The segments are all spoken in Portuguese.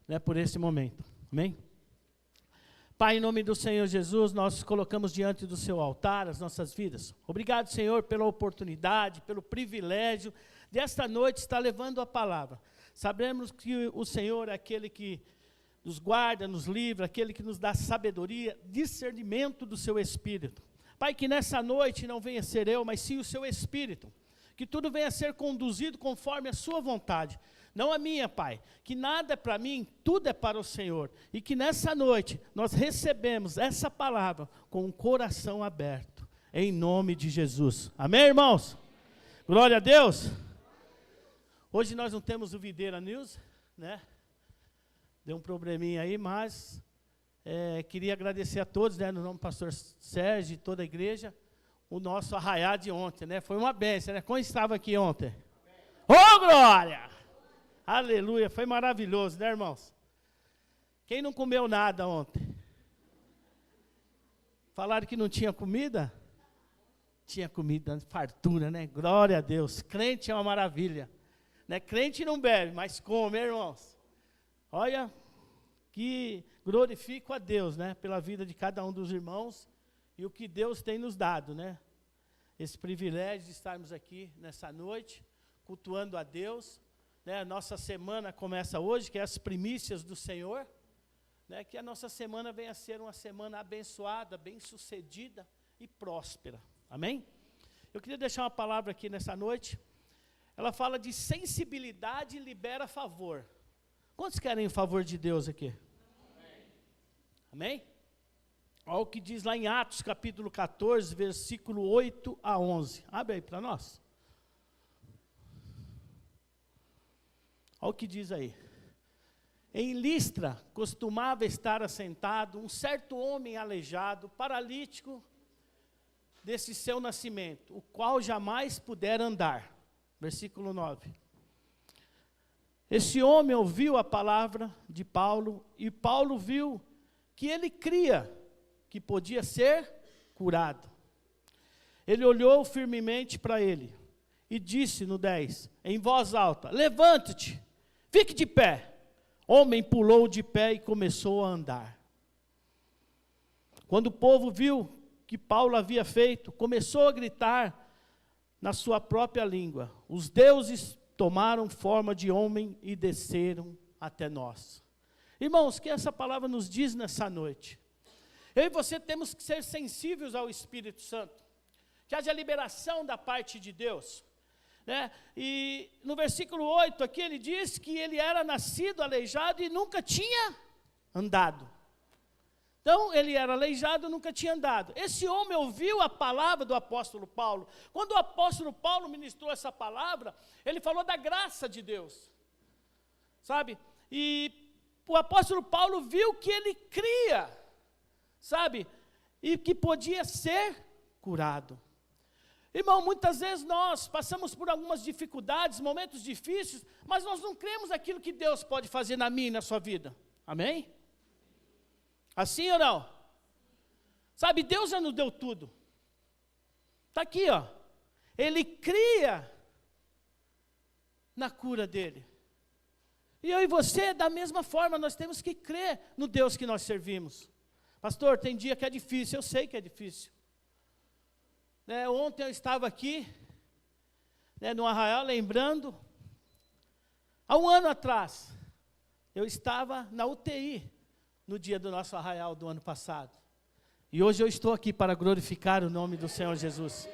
né, por esse momento. Amém? Pai, em nome do Senhor Jesus, nós colocamos diante do seu altar as nossas vidas. Obrigado, Senhor, pela oportunidade, pelo privilégio de esta noite estar levando a palavra. Sabemos que o Senhor é aquele que nos guarda, nos livra, aquele que nos dá sabedoria, discernimento do seu Espírito. Pai, que nessa noite não venha ser eu, mas sim o seu Espírito. Que tudo venha a ser conduzido conforme a sua vontade. Não a minha, Pai, que nada é para mim, tudo é para o Senhor. E que nessa noite nós recebemos essa palavra com o coração aberto, em nome de Jesus. Amém, irmãos? Glória a Deus. Hoje nós não temos o Videira News, né? Deu um probleminha aí, mas queria agradecer a todos, né, no nome do pastor Sérgio e toda a igreja, o nosso arraiá de ontem, né? Foi uma bênção, né? Como estava aqui ontem? Ô, glória! Aleluia, foi maravilhoso, né, irmãos? Quem não comeu nada ontem? Falaram que não tinha comida? Tinha comida, fartura, né? Glória a Deus. Crente é uma maravilha. Né? Crente não bebe, mas come, irmãos. Olha, que glorifico a Deus, né? Pela vida de cada um dos irmãos e o que Deus tem nos dado, né? Esse privilégio de estarmos aqui nessa noite, cultuando a Deus. Né, a nossa semana começa hoje, que é as primícias do Senhor, né, que a nossa semana venha a ser uma semana abençoada, bem-sucedida e próspera. Amém? Eu queria deixar uma palavra aqui nessa noite. Ela fala de sensibilidade libera favor. Quantos querem o favor de Deus aqui? Amém? Amém? Olha o que diz lá em Atos capítulo 14, versículo 8 a 11. Abre aí para nós. Olha o que diz aí. Em Listra, costumava estar assentado um certo homem aleijado, paralítico, desse seu nascimento, o qual jamais pudera andar. Versículo 9. Esse homem ouviu a palavra de Paulo, e Paulo viu que ele cria que podia ser curado. Ele olhou firmemente para ele, e disse no 10, em voz alta, levante-te, fique de pé. Homem pulou de pé e começou a andar. Quando o povo viu que Paulo havia feito, começou a gritar na sua própria língua. Os deuses tomaram forma de homem e desceram até nós. Irmãos, o que essa palavra nos diz nessa noite? Eu e você temos que ser sensíveis ao Espírito Santo. Que haja liberação da parte de Deus. Né? E no versículo 8 aqui ele diz que ele era nascido aleijado e nunca tinha andado. Então ele era aleijado e nunca tinha andado. Esse homem ouviu a palavra do apóstolo Paulo. Quando o apóstolo Paulo ministrou essa palavra, ele falou da graça de Deus. Sabe? E o apóstolo Paulo viu que ele cria, sabe? E que podia ser curado. Irmão, muitas vezes nós passamos por algumas dificuldades, momentos difíceis, mas nós não cremos aquilo que Deus pode fazer na minha e na sua vida. Amém? Assim ou não? Sabe, Deus já nos deu tudo. Está aqui, ó. Ele cria na cura dele. E eu e você, da mesma forma, nós temos que crer no Deus que nós servimos. Pastor, tem dia que é difícil, eu sei que é difícil. Ontem eu estava aqui, no Arraial, lembrando, há um ano atrás, eu estava na UTI, no dia do nosso Arraial do ano passado. E hoje eu estou aqui para glorificar o nome do Senhor Jesus.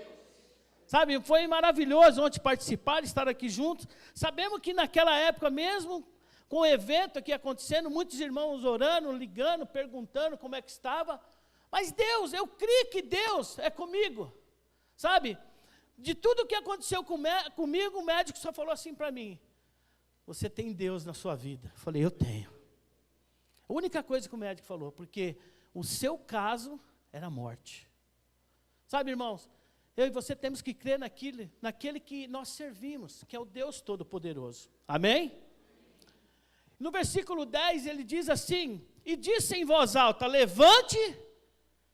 Sabe, foi maravilhoso ontem participar, estar aqui juntos. Sabemos que naquela época mesmo, com o evento aqui acontecendo, muitos irmãos orando, ligando, perguntando como é que estava. Mas Deus, eu creio que Deus é comigo. Sabe, de tudo que aconteceu comigo, o médico só falou assim para mim, você tem Deus na sua vida? Eu falei, eu tenho. A única coisa que o médico falou, porque o seu caso era morte. Sabe, irmãos, eu e você temos que crer naquele que nós servimos, que é o Deus Todo-Poderoso. Amém? No versículo 10 ele diz assim, e disse em voz alta, levante,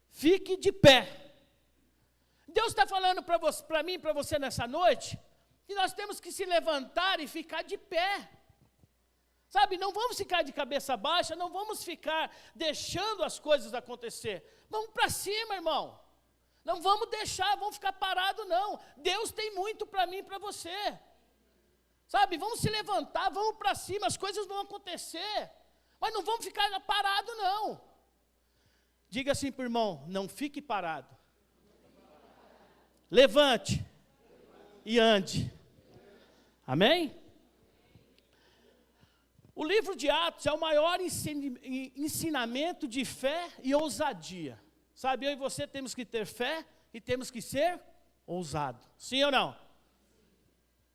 fique de pé. Deus está falando para mim e para você nessa noite, que nós temos que se levantar e ficar de pé. Sabe, não vamos ficar de cabeça baixa, não vamos ficar deixando as coisas acontecer. Vamos para cima, irmão. Não vamos deixar, vamos ficar parado não. Deus tem muito para mim e para você. Sabe, vamos se levantar, vamos para cima, as coisas vão acontecer. Mas não vamos ficar parado não. Diga assim para o irmão, não fique parado. Levante e ande. Amém? O livro de Atos é o maior ensinamento de fé e ousadia. Sabe, eu e você temos que ter fé e temos que ser ousado. Sim ou não?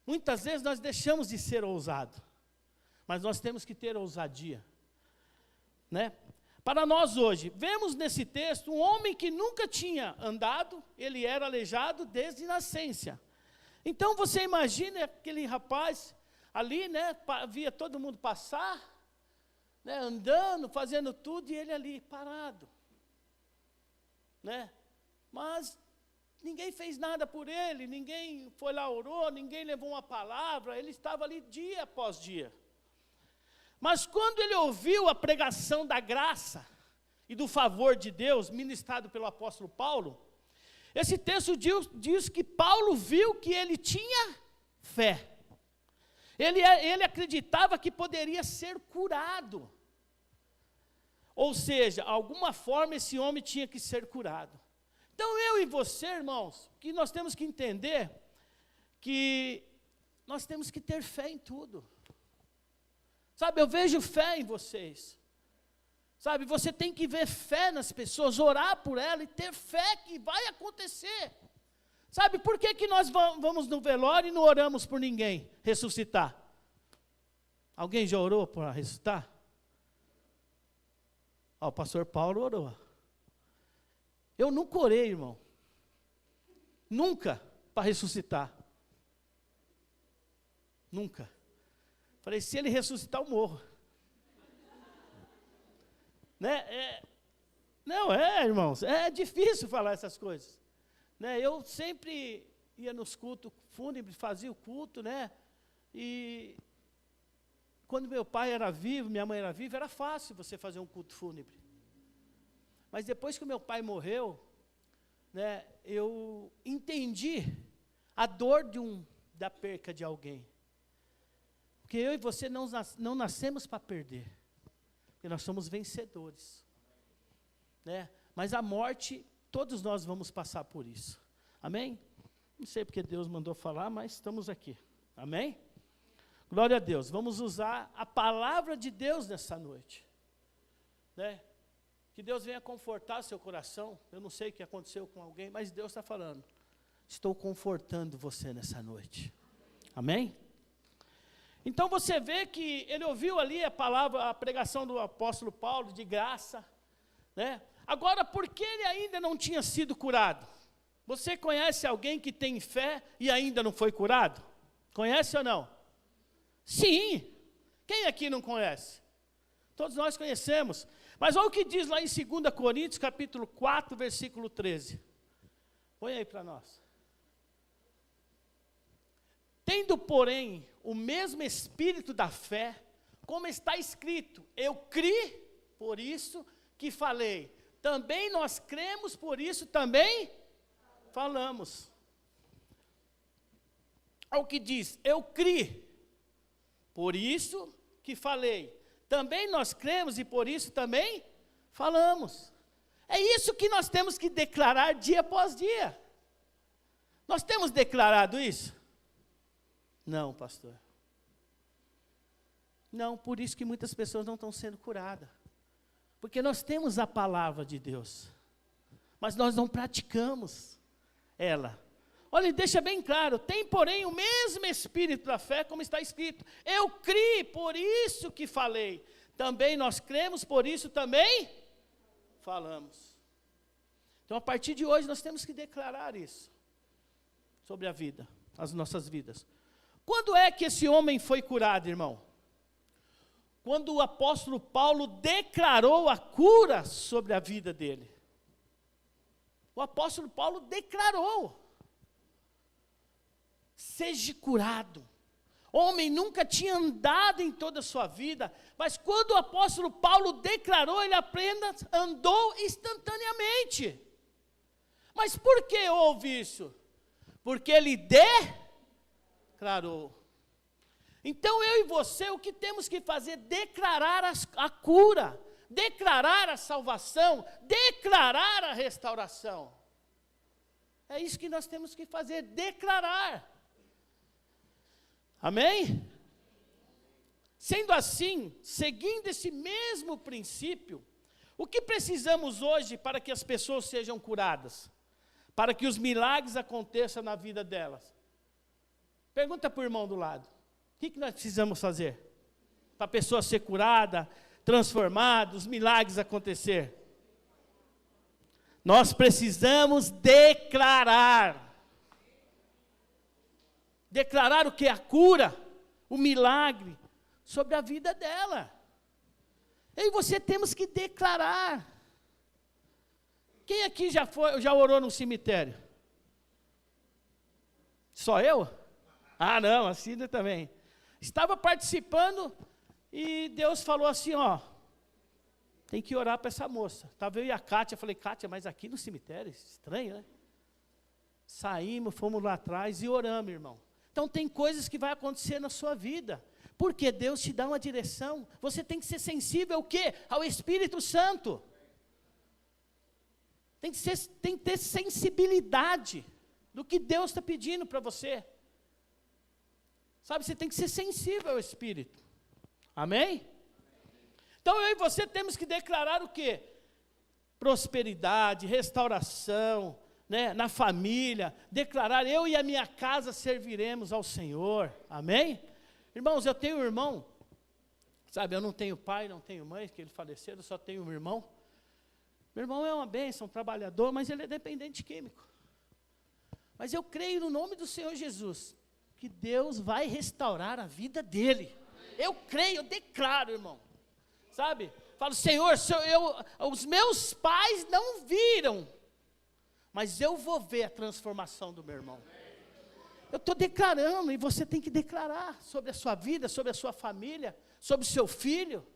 Muitas vezes nós deixamos de ser ousado, mas nós temos que ter ousadia, né? Para nós hoje, vemos nesse texto um homem que nunca tinha andado, ele era aleijado desde nascença. Então você imagina aquele rapaz ali, né, via todo mundo passar, né, andando, fazendo tudo, e ele ali parado, né? Mas ninguém fez nada por ele, ninguém foi lá, orou, ninguém levou uma palavra, ele estava ali dia após dia. Mas quando ele ouviu a pregação da graça e do favor de Deus, ministrado pelo apóstolo Paulo, esse texto diz que Paulo viu que ele tinha fé. Ele acreditava que poderia ser curado. Ou seja, alguma forma esse homem tinha que ser curado. Então eu e você, irmãos, que nós temos que entender que nós temos que ter fé em tudo. Sabe, eu vejo fé em vocês. Sabe, você tem que ver fé nas pessoas, orar por ela e ter fé que vai acontecer. Sabe, por que nós vamos no velório e não oramos por ninguém ressuscitar? Alguém já orou para ressuscitar? O pastor Paulo orou. Eu nunca orei, irmão. Nunca para ressuscitar. Nunca. Falei, se ele ressuscitar, eu morro. Né? Irmãos, é difícil falar essas coisas. Né? Eu sempre ia nos cultos fúnebres, fazia o culto, né? E quando meu pai era vivo, minha mãe era viva, era fácil você fazer um culto fúnebre. Mas depois que o meu pai morreu, né, eu entendi a dor da perca de alguém. Porque eu e você não nascemos para perder. Porque nós somos vencedores. Né? Mas a morte, todos nós vamos passar por isso. Amém? Não sei porque Deus mandou falar, mas estamos aqui. Amém? Glória a Deus. Vamos usar a palavra de Deus nessa noite. Né? Que Deus venha confortar seu coração. Eu não sei o que aconteceu com alguém, mas Deus está falando. Estou confortando você nessa noite. Amém? Então você vê que ele ouviu ali a pregação do apóstolo Paulo de graça, né? Agora, por que ele ainda não tinha sido curado? Você conhece alguém que tem fé e ainda não foi curado? Conhece ou não? Sim. Quem aqui não conhece? Todos nós conhecemos. Mas olha o que diz lá em 2 Coríntios, capítulo 4, versículo 13. Põe aí para nós. Tendo, porém, o mesmo espírito da fé, como está escrito, eu criei, por isso que falei. Também nós cremos, por isso também falamos. Olha o que diz, eu criei, por isso que falei. Também nós cremos e por isso também falamos. É isso que nós temos que declarar dia após dia. Nós temos declarado isso? Não, pastor. Não, por isso que muitas pessoas não estão sendo curadas. Porque nós temos a palavra de Deus, mas nós não praticamos ela. Olha, deixa bem claro, tem porém o mesmo espírito da fé, como está escrito. Eu criei, por isso que falei. Também nós cremos, por isso também falamos. Então, a partir de hoje, nós temos que declarar isso sobre a vida, as nossas vidas. Quando é que esse homem foi curado, irmão? Quando o apóstolo Paulo declarou a cura sobre a vida dele. O apóstolo Paulo declarou: seja curado. homem nunca tinha andado em toda a sua vida, mas quando o apóstolo Paulo declarou, ele apenas andou instantaneamente. Mas por que houve isso? Porque ele declarou. Então eu e você, o que temos que fazer? Declarar a cura, declarar a salvação, declarar a restauração. É isso que nós temos que fazer, declarar. Amém? Sendo assim, seguindo esse mesmo princípio, o que precisamos hoje para que as pessoas sejam curadas? Para que os milagres aconteçam na vida delas? Pergunta para o irmão do lado. O que nós precisamos fazer? Para a pessoa ser curada, transformada, os milagres acontecer? Nós precisamos declarar. Declarar o que? A cura, o milagre sobre a vida dela. Eu e você temos que declarar. Quem aqui já orou no cemitério? Só eu? Ah, não, a Cida também. Estava participando e Deus falou assim, ó, tem que orar para essa moça. Estava eu e a Kátia, falei, Kátia, mas aqui no cemitério, estranho, né? Saímos, fomos lá atrás e oramos, irmão. Então tem coisas que vai acontecer na sua vida, porque Deus te dá uma direção. Você tem que ser sensível ao quê? Ao Espírito Santo. Tem que ter sensibilidade do que Deus está pedindo para você. Sabe, você tem que ser sensível ao Espírito. Amém? Então eu e você temos que declarar o quê? Prosperidade, restauração, né, na família, declarar, eu e a minha casa serviremos ao Senhor. Amém? Irmãos, eu tenho um irmão, sabe, eu não tenho pai, não tenho mãe, que ele faleceu, eu só tenho um irmão. Meu irmão é uma bênção, um trabalhador, mas ele é dependente químico. Mas eu creio no nome do Senhor Jesus, que Deus vai restaurar a vida dele. Eu creio, eu declaro, irmão. Sabe? Falo, Senhor, os meus pais não viram, mas eu vou ver a transformação do meu irmão. Eu estou declarando, e você tem que declarar sobre a sua vida, sobre a sua família, sobre o seu filho.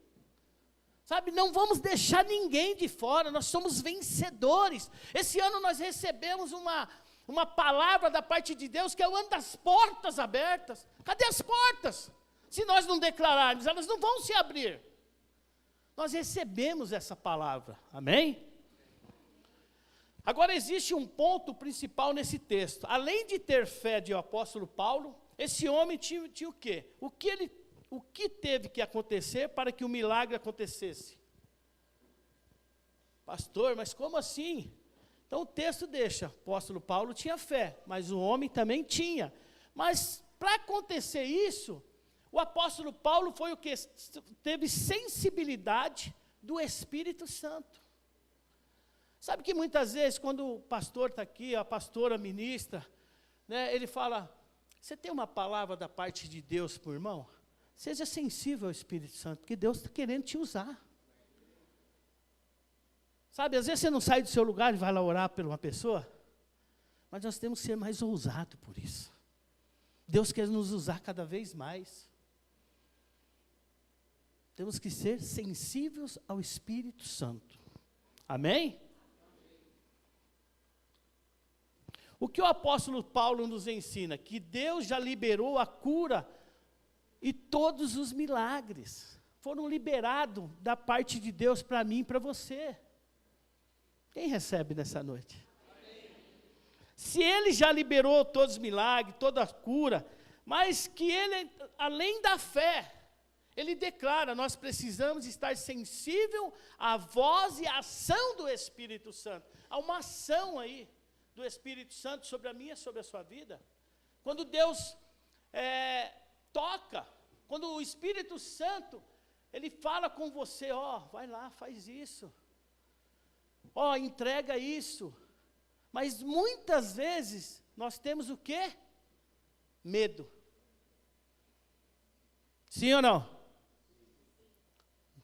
Sabe, não vamos deixar ninguém de fora, nós somos vencedores. Esse ano nós recebemos uma palavra da parte de Deus, que é o ano das portas abertas. Cadê as portas? Se nós não declararmos, elas não vão se abrir. Nós recebemos essa palavra, amém? Agora existe um ponto principal nesse texto. Além de ter fé de o apóstolo Paulo, esse homem tinha o quê? O que teve que acontecer para que o milagre acontecesse? Pastor, mas como assim? Então o texto deixa, o apóstolo Paulo tinha fé, mas o homem também tinha. Mas para acontecer isso, o apóstolo Paulo foi o que? Teve sensibilidade do Espírito Santo. Sabe que muitas vezes, quando o pastor está aqui, a pastora ministra, né, ele fala, você tem uma palavra da parte de Deus para o irmão? Seja sensível ao Espírito Santo, porque Deus está querendo te usar. Sabe, às vezes você não sai do seu lugar e vai lá orar por uma pessoa, mas nós temos que ser mais ousados por isso. Deus quer nos usar cada vez mais. Temos que ser sensíveis ao Espírito Santo. Amém? O que o apóstolo Paulo nos ensina? Que Deus já liberou a cura e todos os milagres foram liberados da parte de Deus para mim e para você. Quem recebe nessa noite? Amém. Se Ele já liberou todos os milagres, toda a cura, mas que Ele, além da fé, Ele declara, nós precisamos estar sensível à voz e à ação do Espírito Santo. Há uma ação aí do Espírito Santo sobre a minha, sobre a sua vida. Quando Deus toca, quando o Espírito Santo, Ele fala com você, ó, vai lá, faz isso. Ó, entrega isso. Mas muitas vezes, nós temos o quê? Medo. Sim ou não?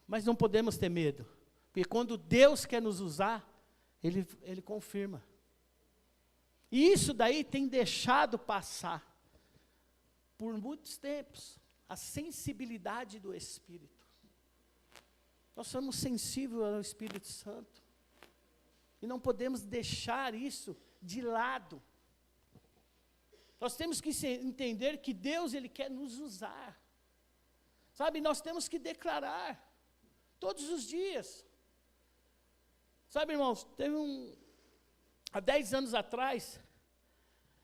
Mas não podemos ter medo. Porque quando Deus quer nos usar, Ele confirma. E isso daí tem deixado passar por muitos tempos, a sensibilidade do Espírito. Nós somos sensíveis ao Espírito Santo. E não podemos deixar isso de lado. Nós temos que entender que Deus, Ele quer nos usar. Sabe, nós temos que declarar, todos os dias. Sabe, irmãos, há 10 anos atrás,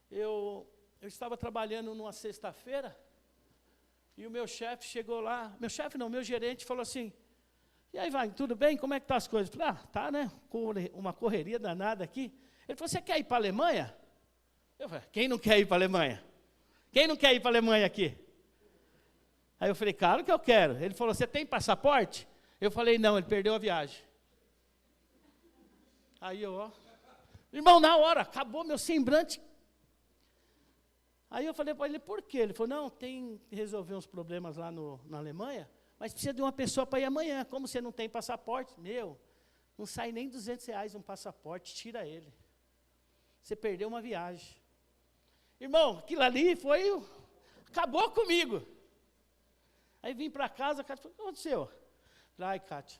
eu estava trabalhando numa sexta-feira, e o meu chefe chegou lá, meu gerente falou assim, e aí, vai, tudo bem? Como é que estão as coisas? Eu falei, tá, né? Uma correria danada aqui. Ele falou, você quer ir para a Alemanha? Eu falei, quem não quer ir para a Alemanha? Quem não quer ir para a Alemanha aqui? Aí eu falei, claro que eu quero. Ele falou, você tem passaporte? Eu falei, não, ele perdeu a viagem. Aí eu, irmão, na hora, acabou meu semblante. Aí eu falei para ele, por quê? Ele falou, não, tem que resolver uns problemas lá na Alemanha, mas precisa de uma pessoa para ir amanhã. Como você não tem passaporte? Não sai nem R$200 um passaporte, tira ele. Você perdeu uma viagem. Irmão, aquilo ali acabou comigo. Aí vim para casa, a Cátia falou, o que aconteceu? Ai, Cátia,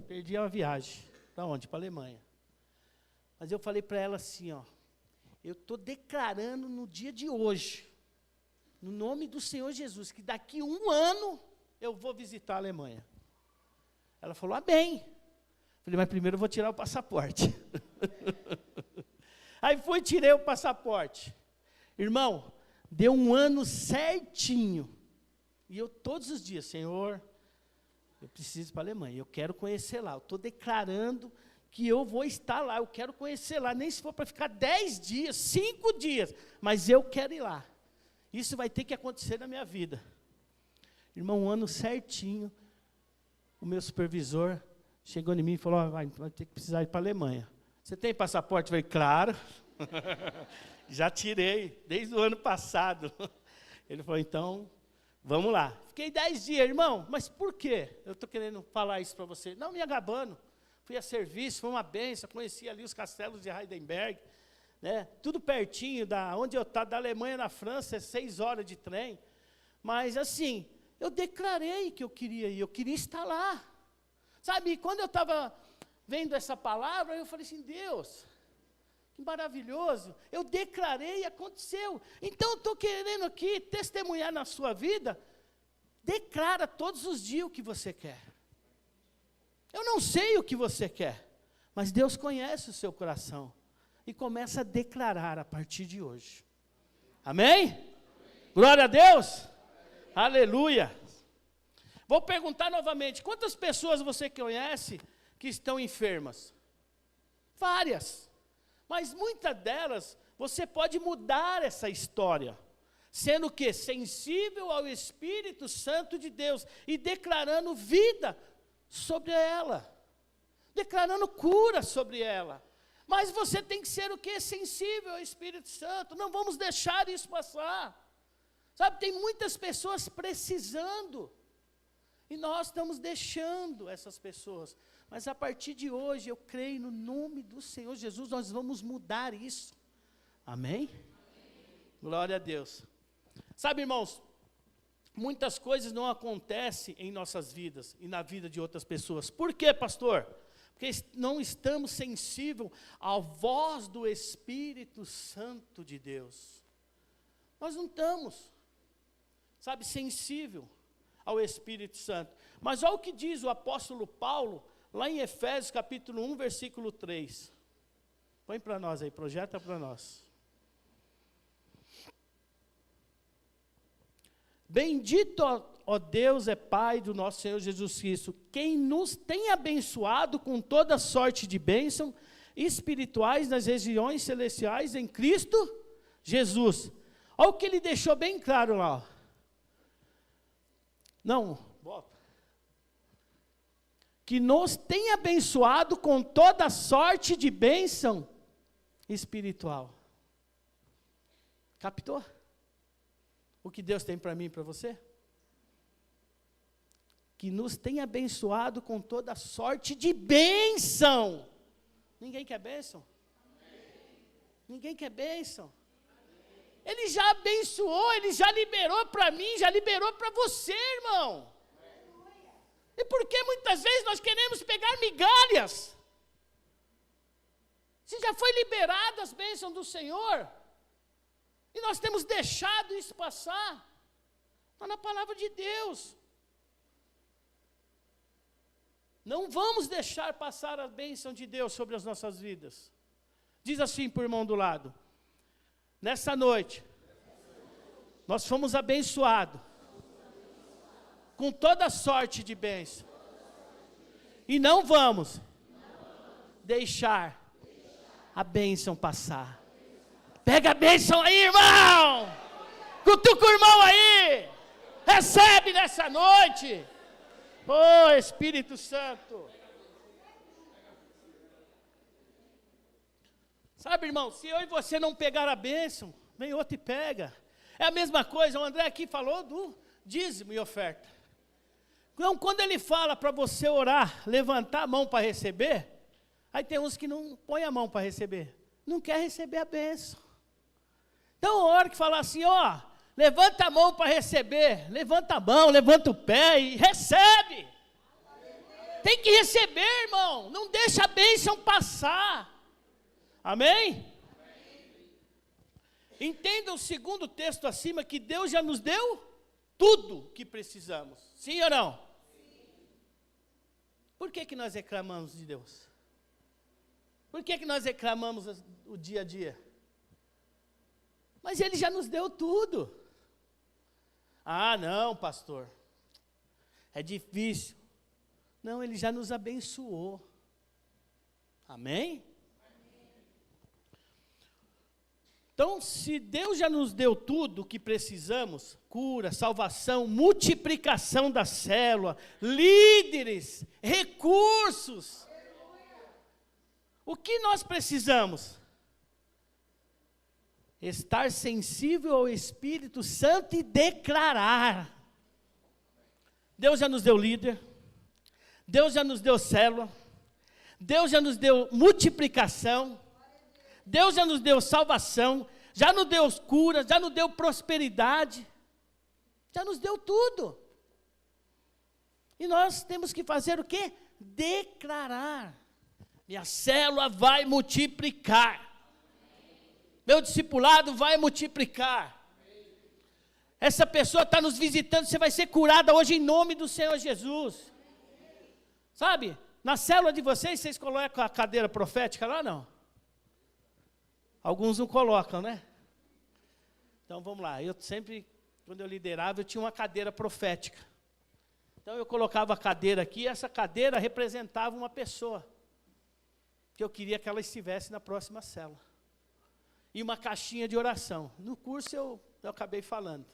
perdi uma viagem. Para onde? Para a Alemanha. Mas eu falei para ela assim, eu estou declarando no dia de hoje, no nome do Senhor Jesus, que daqui 1 ano eu vou visitar a Alemanha. Ela falou, amém. Falei, mas primeiro eu vou tirar o passaporte. Aí fui, tirei o passaporte. Irmão, deu 1 ano certinho. E eu todos os dias, Senhor, eu preciso ir para a Alemanha, eu quero conhecer lá. Eu estou declarando que eu vou estar lá, eu quero conhecer lá, nem se for para ficar 10 dias, 5 dias, mas eu quero ir lá. Isso vai ter que acontecer na minha vida. Irmão, 1 ano certinho, o meu supervisor chegou em mim e falou, vai ter que precisar ir para a Alemanha. Você tem passaporte? Eu falei, claro. Já tirei, desde o ano passado. Ele falou, então, vamos lá. Fiquei 10 dias, irmão, mas por quê? Eu estou querendo falar isso para você. Não me agabando. Fui a serviço, foi uma bênção, conheci ali os castelos de Heidelberg, né? Tudo pertinho da onde eu estava, da Alemanha na França, 6 horas de trem. Mas assim, eu declarei que eu queria ir, eu queria estar lá. Sabe, e quando eu estava vendo essa palavra, eu falei assim, Deus, que maravilhoso, eu declarei e aconteceu. Então eu estou querendo aqui testemunhar na sua vida, declara todos os dias o que você quer. Eu não sei o que você quer, mas Deus conhece o seu coração. E começa a declarar a partir de hoje. Amém? Glória a Deus. Aleluia. Vou perguntar novamente, quantas pessoas você conhece que estão enfermas? Várias. Mas muitas delas, você pode mudar essa história. Sendo que sensível ao Espírito Santo de Deus e declarando vida sobre ela, declarando cura sobre ela. Mas você tem que ser o quê? Sensível ao Espírito Santo. Não vamos deixar isso passar. Sabe, tem muitas pessoas precisando. E nós estamos deixando essas pessoas. Mas a partir de hoje, eu creio no nome do Senhor Jesus, nós vamos mudar isso. Amém? Glória a Deus. Sabe, irmãos, muitas coisas não acontecem em nossas vidas e na vida de outras pessoas. Por quê, pastor? Porque não estamos sensíveis à voz do Espírito Santo de Deus. Nós não estamos, sabe, sensível ao Espírito Santo. Mas olha o que diz o apóstolo Paulo, lá em Efésios capítulo 1, versículo 3. Põe para nós aí, projeta para nós. Bendito, ó Deus, é Pai do nosso Senhor Jesus Cristo, quem nos tem abençoado com toda sorte de bênção espirituais nas regiões celestiais em Cristo Jesus. Olha o que ele deixou bem claro lá. Ó. Não, bota. Que nos tem abençoado com toda sorte de bênção espiritual. Captou? O que Deus tem para mim e para você? Que nos tem abençoado com toda sorte de bênção. Ninguém quer bênção? Amém. Ninguém quer bênção? Amém. Ele já abençoou, Ele já liberou para mim, já liberou para você, irmão. E por que muitas vezes nós queremos pegar migalhas? Se já foi liberado as bênçãos do Senhor, e nós temos deixado isso passar, está na palavra de Deus. Não vamos deixar passar a bênção de Deus sobre as nossas vidas. Diz assim para o irmão do lado: nessa noite, nós fomos abençoados com toda sorte de bênção. E não vamos deixar a bênção passar. Pega a bênção aí, irmão. Cutuca o irmão aí. Recebe nessa noite. Oh, Espírito Santo. Sabe, irmão, se eu e você não pegar a bênção, vem outro e pega. É a mesma coisa, o André aqui falou do dízimo e oferta. Então, quando ele fala para você orar, levantar a mão para receber, aí tem uns que não põem a mão para receber, não quer receber a bênção. Então, a hora que falar assim, ó, levanta a mão para receber, levanta a mão, levanta o pé e recebe. Tem que receber, irmão, não deixa a bênção passar. Amém? Entenda o segundo texto acima, que Deus já nos deu tudo que precisamos. Sim ou não? Por que nós reclamamos de Deus? Por que nós reclamamos o dia a dia? Mas Ele já nos deu tudo. Ah, não, pastor, é difícil. Não, Ele já nos abençoou. Amém? Então, se Deus já nos deu tudo o que precisamos, cura, salvação, multiplicação da célula, líderes, recursos, o que nós precisamos? Estar sensível ao Espírito Santo e declarar. Deus já nos deu líder, Deus já nos deu célula, Deus já nos deu multiplicação, Deus já nos deu salvação, já nos deu cura, já nos deu prosperidade, já nos deu tudo. E nós temos que fazer o quê? Declarar. Minha célula vai multiplicar. Meu discipulado vai multiplicar. Essa pessoa está nos visitando, você vai ser curada hoje em nome do Senhor Jesus. Sabe, na célula de vocês colocam a cadeira profética lá, não? Alguns não colocam, né? Então vamos lá, eu sempre, quando eu liderava, eu tinha uma cadeira profética. Então eu colocava a cadeira aqui, e essa cadeira representava uma pessoa, que eu queria que ela estivesse na próxima célula. E uma caixinha de oração. No curso eu acabei falando.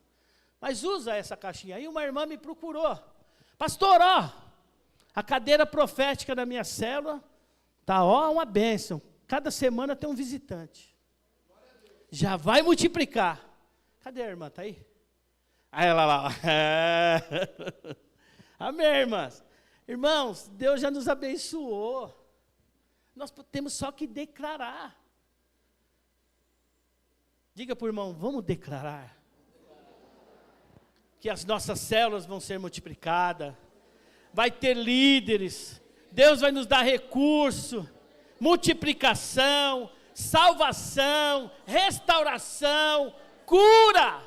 Mas usa essa caixinha. Aí uma irmã me procurou. Pastor, ó, a cadeira profética da minha célula, tá, ó, uma bênção. Cada semana tem um visitante. Já vai multiplicar. Cadê a irmã? Está aí? Aí ela lá. Amém, irmãs? Irmãos, Deus já nos abençoou. Nós temos só que declarar. Diga para o irmão, vamos declarar. Que as nossas células vão ser multiplicadas. Vai ter líderes. Deus vai nos dar recurso. Multiplicação. Salvação, restauração, cura,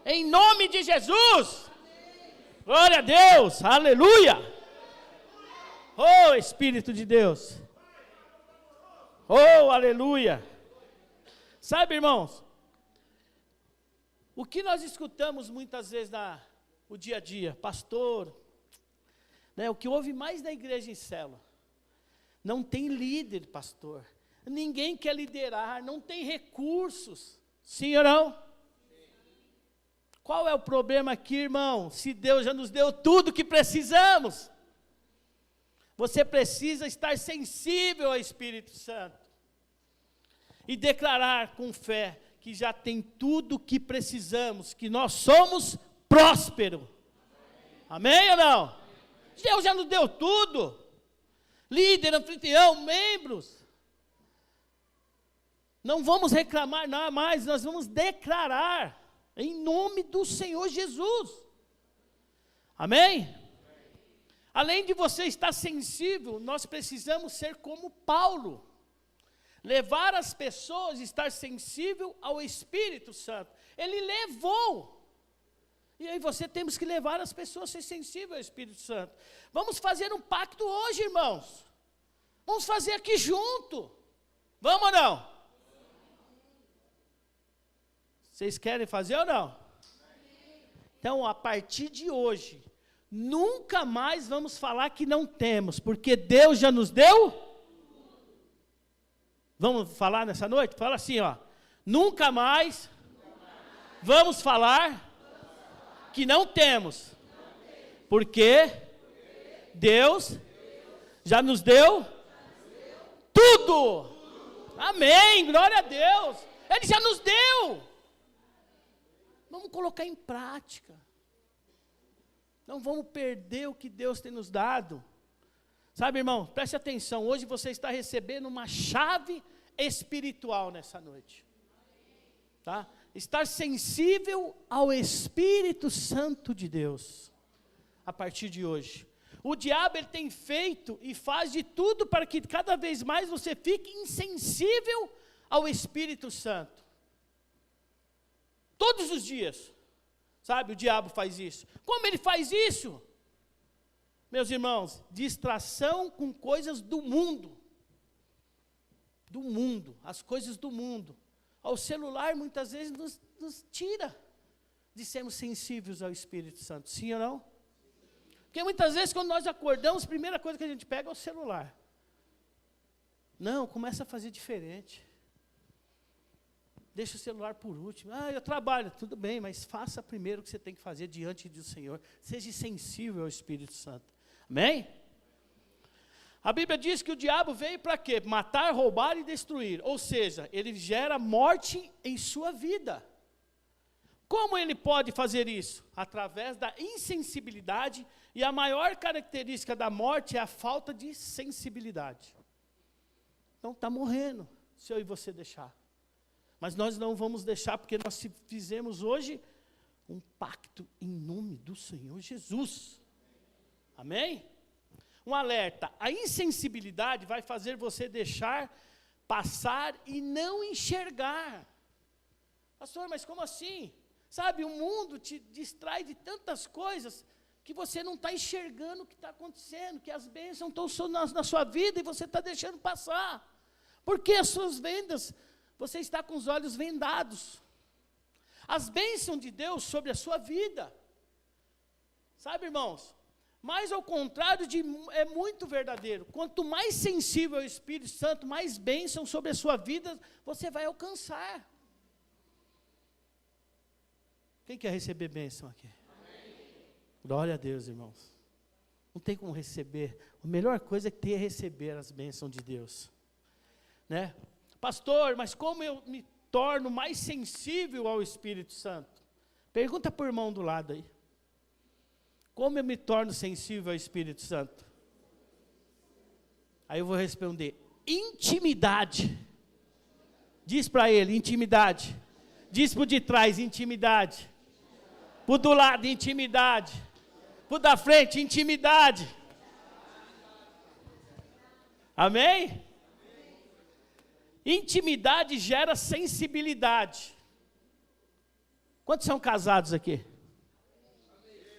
em nome de Jesus. Glória a Deus, aleluia. Oh, Espírito de Deus. Oh, aleluia. Sabe, irmãos, o que nós escutamos muitas vezes no dia a dia, pastor, né, o que ouve mais na igreja em célula, não tem líder, pastor. Ninguém quer liderar, não tem recursos. Sim ou não? Qual é o problema aqui, irmão? Se Deus já nos deu tudo que precisamos. Você precisa estar sensível ao Espírito Santo. E declarar com fé que já tem tudo que precisamos, que nós somos prósperos. Amém ou não? Deus já nos deu tudo. Líder, anfitrião, membros. Não vamos reclamar nada mais, nós vamos declarar em nome do Senhor Jesus. Amém? Além de você estar sensível, nós precisamos ser como Paulo. Levar as pessoas a estar sensível ao Espírito Santo. Ele levou. E aí temos que levar as pessoas a ser sensíveis ao Espírito Santo. Vamos fazer um pacto hoje, irmãos. Vamos fazer aqui junto. Vamos ou não? Vocês querem fazer ou não? Então, a partir de hoje, nunca mais vamos falar que não temos, porque Deus já nos deu. Vamos falar nessa noite? Fala assim, ó. Nunca mais vamos falar que não temos, porque Deus já nos deu tudo. Amém, glória a Deus. Ele já nos deu. Vamos colocar em prática. Não vamos perder o que Deus tem nos dado. Sabe, irmão, preste atenção. Hoje você está recebendo uma chave espiritual nessa noite. Tá? Estar sensível ao Espírito Santo de Deus. A partir de hoje. O diabo ele tem feito e faz de tudo para que cada vez mais você fique insensível ao Espírito Santo. Todos os dias, sabe, o diabo faz isso. Como ele faz isso? Meus irmãos, distração com coisas do mundo. Do mundo, as coisas do mundo. O celular muitas vezes nos tira de sermos sensíveis ao Espírito Santo, sim ou não? Porque muitas vezes quando nós acordamos, a primeira coisa que a gente pega é o celular. Não, começa a fazer diferente. Deixa o celular por último. Eu trabalho, tudo bem, mas faça primeiro o que você tem que fazer diante do Senhor. Seja sensível ao Espírito Santo. Amém? A Bíblia diz que o diabo veio para quê? Matar, roubar e destruir. Ou seja, ele gera morte em sua vida. Como ele pode fazer isso? Através da insensibilidade, e a maior característica da morte é a falta de sensibilidade. Então está morrendo, se eu e você deixar. Mas nós não vamos deixar, porque nós fizemos hoje um pacto em nome do Senhor Jesus. Amém? Um alerta, a insensibilidade vai fazer você deixar passar e não enxergar. Pastor, mas como assim? Sabe, o mundo te distrai de tantas coisas que você não está enxergando o que está acontecendo, que as bênçãos estão na sua vida e você está deixando passar. Porque as suas vendas, você está com os olhos vendados. As bênçãos de Deus sobre a sua vida. Sabe, irmãos? Mas ao contrário, é muito verdadeiro. Quanto mais sensível ao Espírito Santo, mais bênçãos sobre a sua vida você vai alcançar. Quem quer receber bênção aqui? Amém. Glória a Deus, irmãos. Não tem como receber. A melhor coisa é ter receber as bênçãos de Deus. Né? Pastor, mas como eu me torno mais sensível ao Espírito Santo? Pergunta para o irmão do lado aí. Como eu me torno sensível ao Espírito Santo? Aí eu vou responder, intimidade. Diz para ele, intimidade. Diz para o de trás, intimidade. Para o do lado, intimidade. Para o da frente, intimidade. Amém? Intimidade gera sensibilidade. Quantos são casados aqui?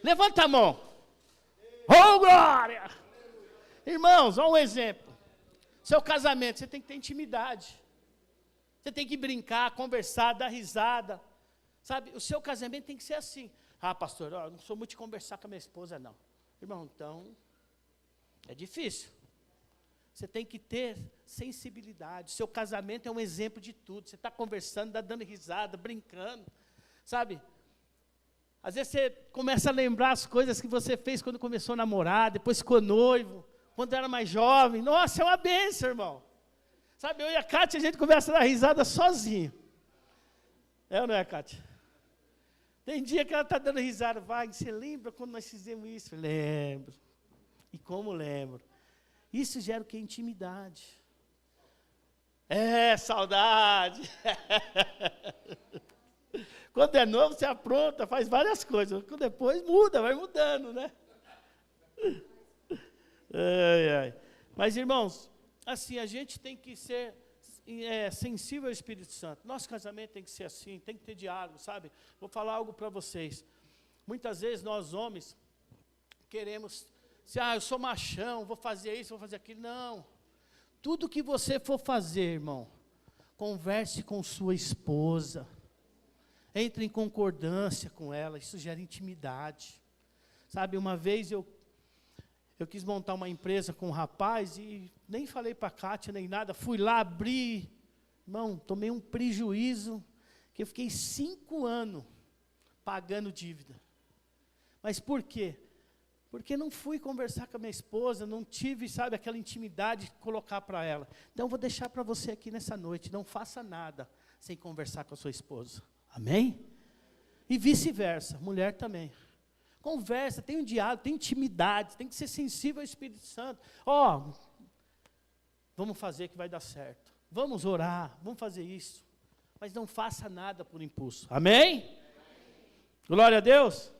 Levanta a mão. Oh, glória! Irmãos, olha um exemplo. Seu casamento, você tem que ter intimidade. Você tem que brincar, conversar, dar risada. Sabe, o seu casamento tem que ser assim. Ah, pastor, eu não sou muito de conversar com a minha esposa, não. Irmão, então, é difícil. Você tem que ter sensibilidade. Seu casamento é um exemplo de tudo. Você está conversando, dando risada, brincando. Sabe? Às vezes você começa a lembrar as coisas que você fez quando começou a namorar, depois ficou noivo, quando era mais jovem. Nossa, é uma bênção, irmão. Sabe, eu e a Kátia, a gente começa a dar risada sozinho. É ou não é, Kátia? Tem dia que ela está dando risada. Vai, você lembra quando nós fizemos isso? Eu lembro. E como lembro. Isso gera o que? Intimidade. É, saudade. Quando é novo, você apronta, faz várias coisas. Depois muda, vai mudando, né? Ai, ai. Mas, irmãos, assim, a gente tem que ser sensível ao Espírito Santo. Nosso casamento tem que ser assim, tem que ter diálogo, sabe? Vou falar algo para vocês. Muitas vezes nós homens queremos, eu sou machão, vou fazer isso, vou fazer aquilo. Não. Tudo que você for fazer, irmão, converse com sua esposa. Entre em concordância com ela, isso gera intimidade. Sabe, uma vez eu quis montar uma empresa com um rapaz e nem falei para a Kátia nem nada, fui lá abrir, irmão, tomei um prejuízo, que eu fiquei 5 anos pagando dívida. Mas por quê? Porque não fui conversar com a minha esposa, não tive, sabe, aquela intimidade de colocar para ela. Então, vou deixar para você aqui nessa noite, não faça nada sem conversar com a sua esposa. Amém? E vice-versa, mulher também. Conversa, tem um diálogo, tem intimidade, tem que ser sensível ao Espírito Santo. Vamos fazer que vai dar certo. Vamos orar, vamos fazer isso. Mas não faça nada por impulso. Amém? Glória a Deus.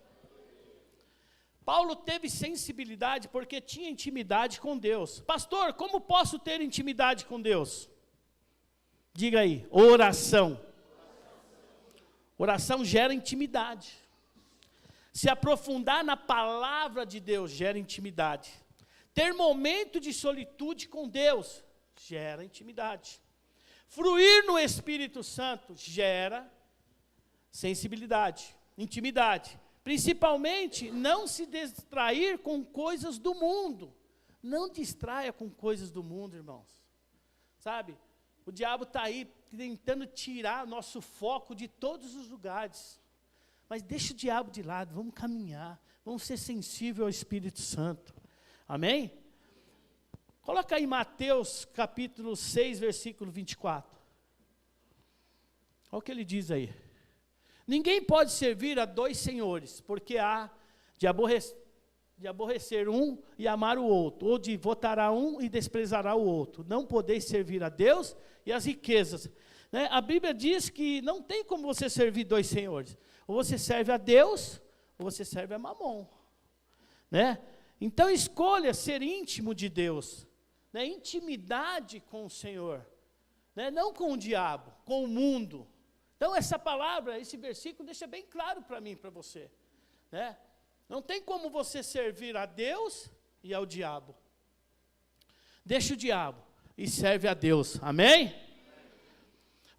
Paulo teve sensibilidade porque tinha intimidade com Deus. Pastor, como posso ter intimidade com Deus? Diga aí, oração. Oração gera intimidade. Se aprofundar na palavra de Deus gera intimidade. Ter momento de solitude com Deus gera intimidade. Fruir no Espírito Santo gera sensibilidade, intimidade. Principalmente, não se distrair com coisas do mundo. Não distraia com coisas do mundo, irmãos. Sabe, o diabo está aí tentando tirar nosso foco de todos os lugares. Mas deixa o diabo de lado, vamos caminhar, vamos ser sensíveis ao Espírito Santo. Amém? Coloca aí Mateus capítulo 6, versículo 24. Olha o que ele diz aí. Ninguém pode servir a 2 senhores, porque há de aborrecer um e amar o outro, ou de votar a um e desprezará o outro. Não podeis servir a Deus e as riquezas. Né? A Bíblia diz que não tem como você servir 2 senhores. Ou você serve a Deus, ou você serve a Mamon. Né? Então escolha ser íntimo de Deus. Né? Intimidade com o Senhor. Né? Não com o diabo, com o mundo. Então essa palavra, esse versículo deixa bem claro para mim e para você. Né? Não tem como você servir a Deus e ao diabo. Deixa o diabo e serve a Deus. Amém?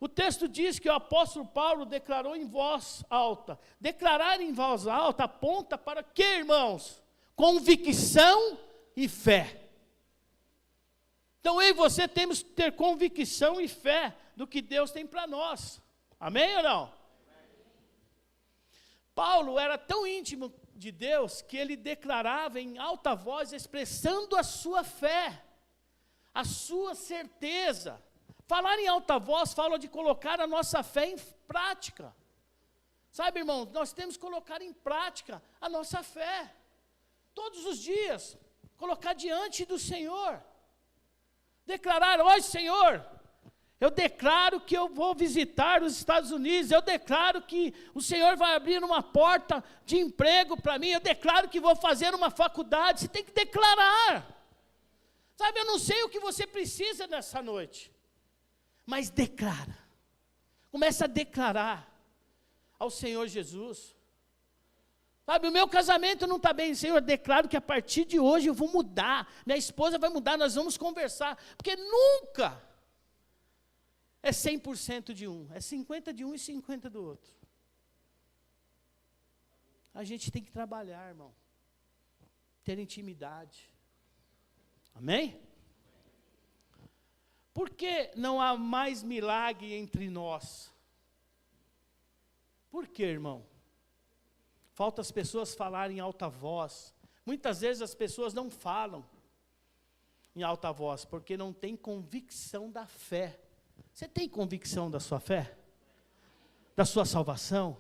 O texto diz que o apóstolo Paulo declarou em voz alta. Declarar em voz alta aponta para quê, irmãos? Convicção e fé. Então eu e você temos que ter convicção e fé do que Deus tem para nós. Amém ou não? Paulo era tão íntimo de Deus que ele declarava em alta voz, expressando a sua fé, a sua certeza. Falar em alta voz fala de colocar a nossa fé em prática. Sabe, irmão, nós temos que colocar em prática a nossa fé. Todos os dias, colocar diante do Senhor. Declarar, hoje, Senhor, eu declaro que eu vou visitar os Estados Unidos, eu declaro que o Senhor vai abrir uma porta de emprego para mim, eu declaro que vou fazer uma faculdade. Você tem que declarar. Sabe, eu não sei o que você precisa nessa noite. Mas declara, começa a declarar ao Senhor Jesus. Sabe, o meu casamento não está bem, Senhor, declaro que a partir de hoje eu vou mudar, minha esposa vai mudar, nós vamos conversar, porque nunca é 100% de um, é 50% de um e 50% do outro. A gente tem que trabalhar, irmão, ter intimidade, amém? Por que não há mais milagre entre nós? Por que, irmão? Falta as pessoas falarem em alta voz. Muitas vezes as pessoas não falam em alta voz, porque não tem convicção da fé. Você tem convicção da sua fé? Da sua salvação?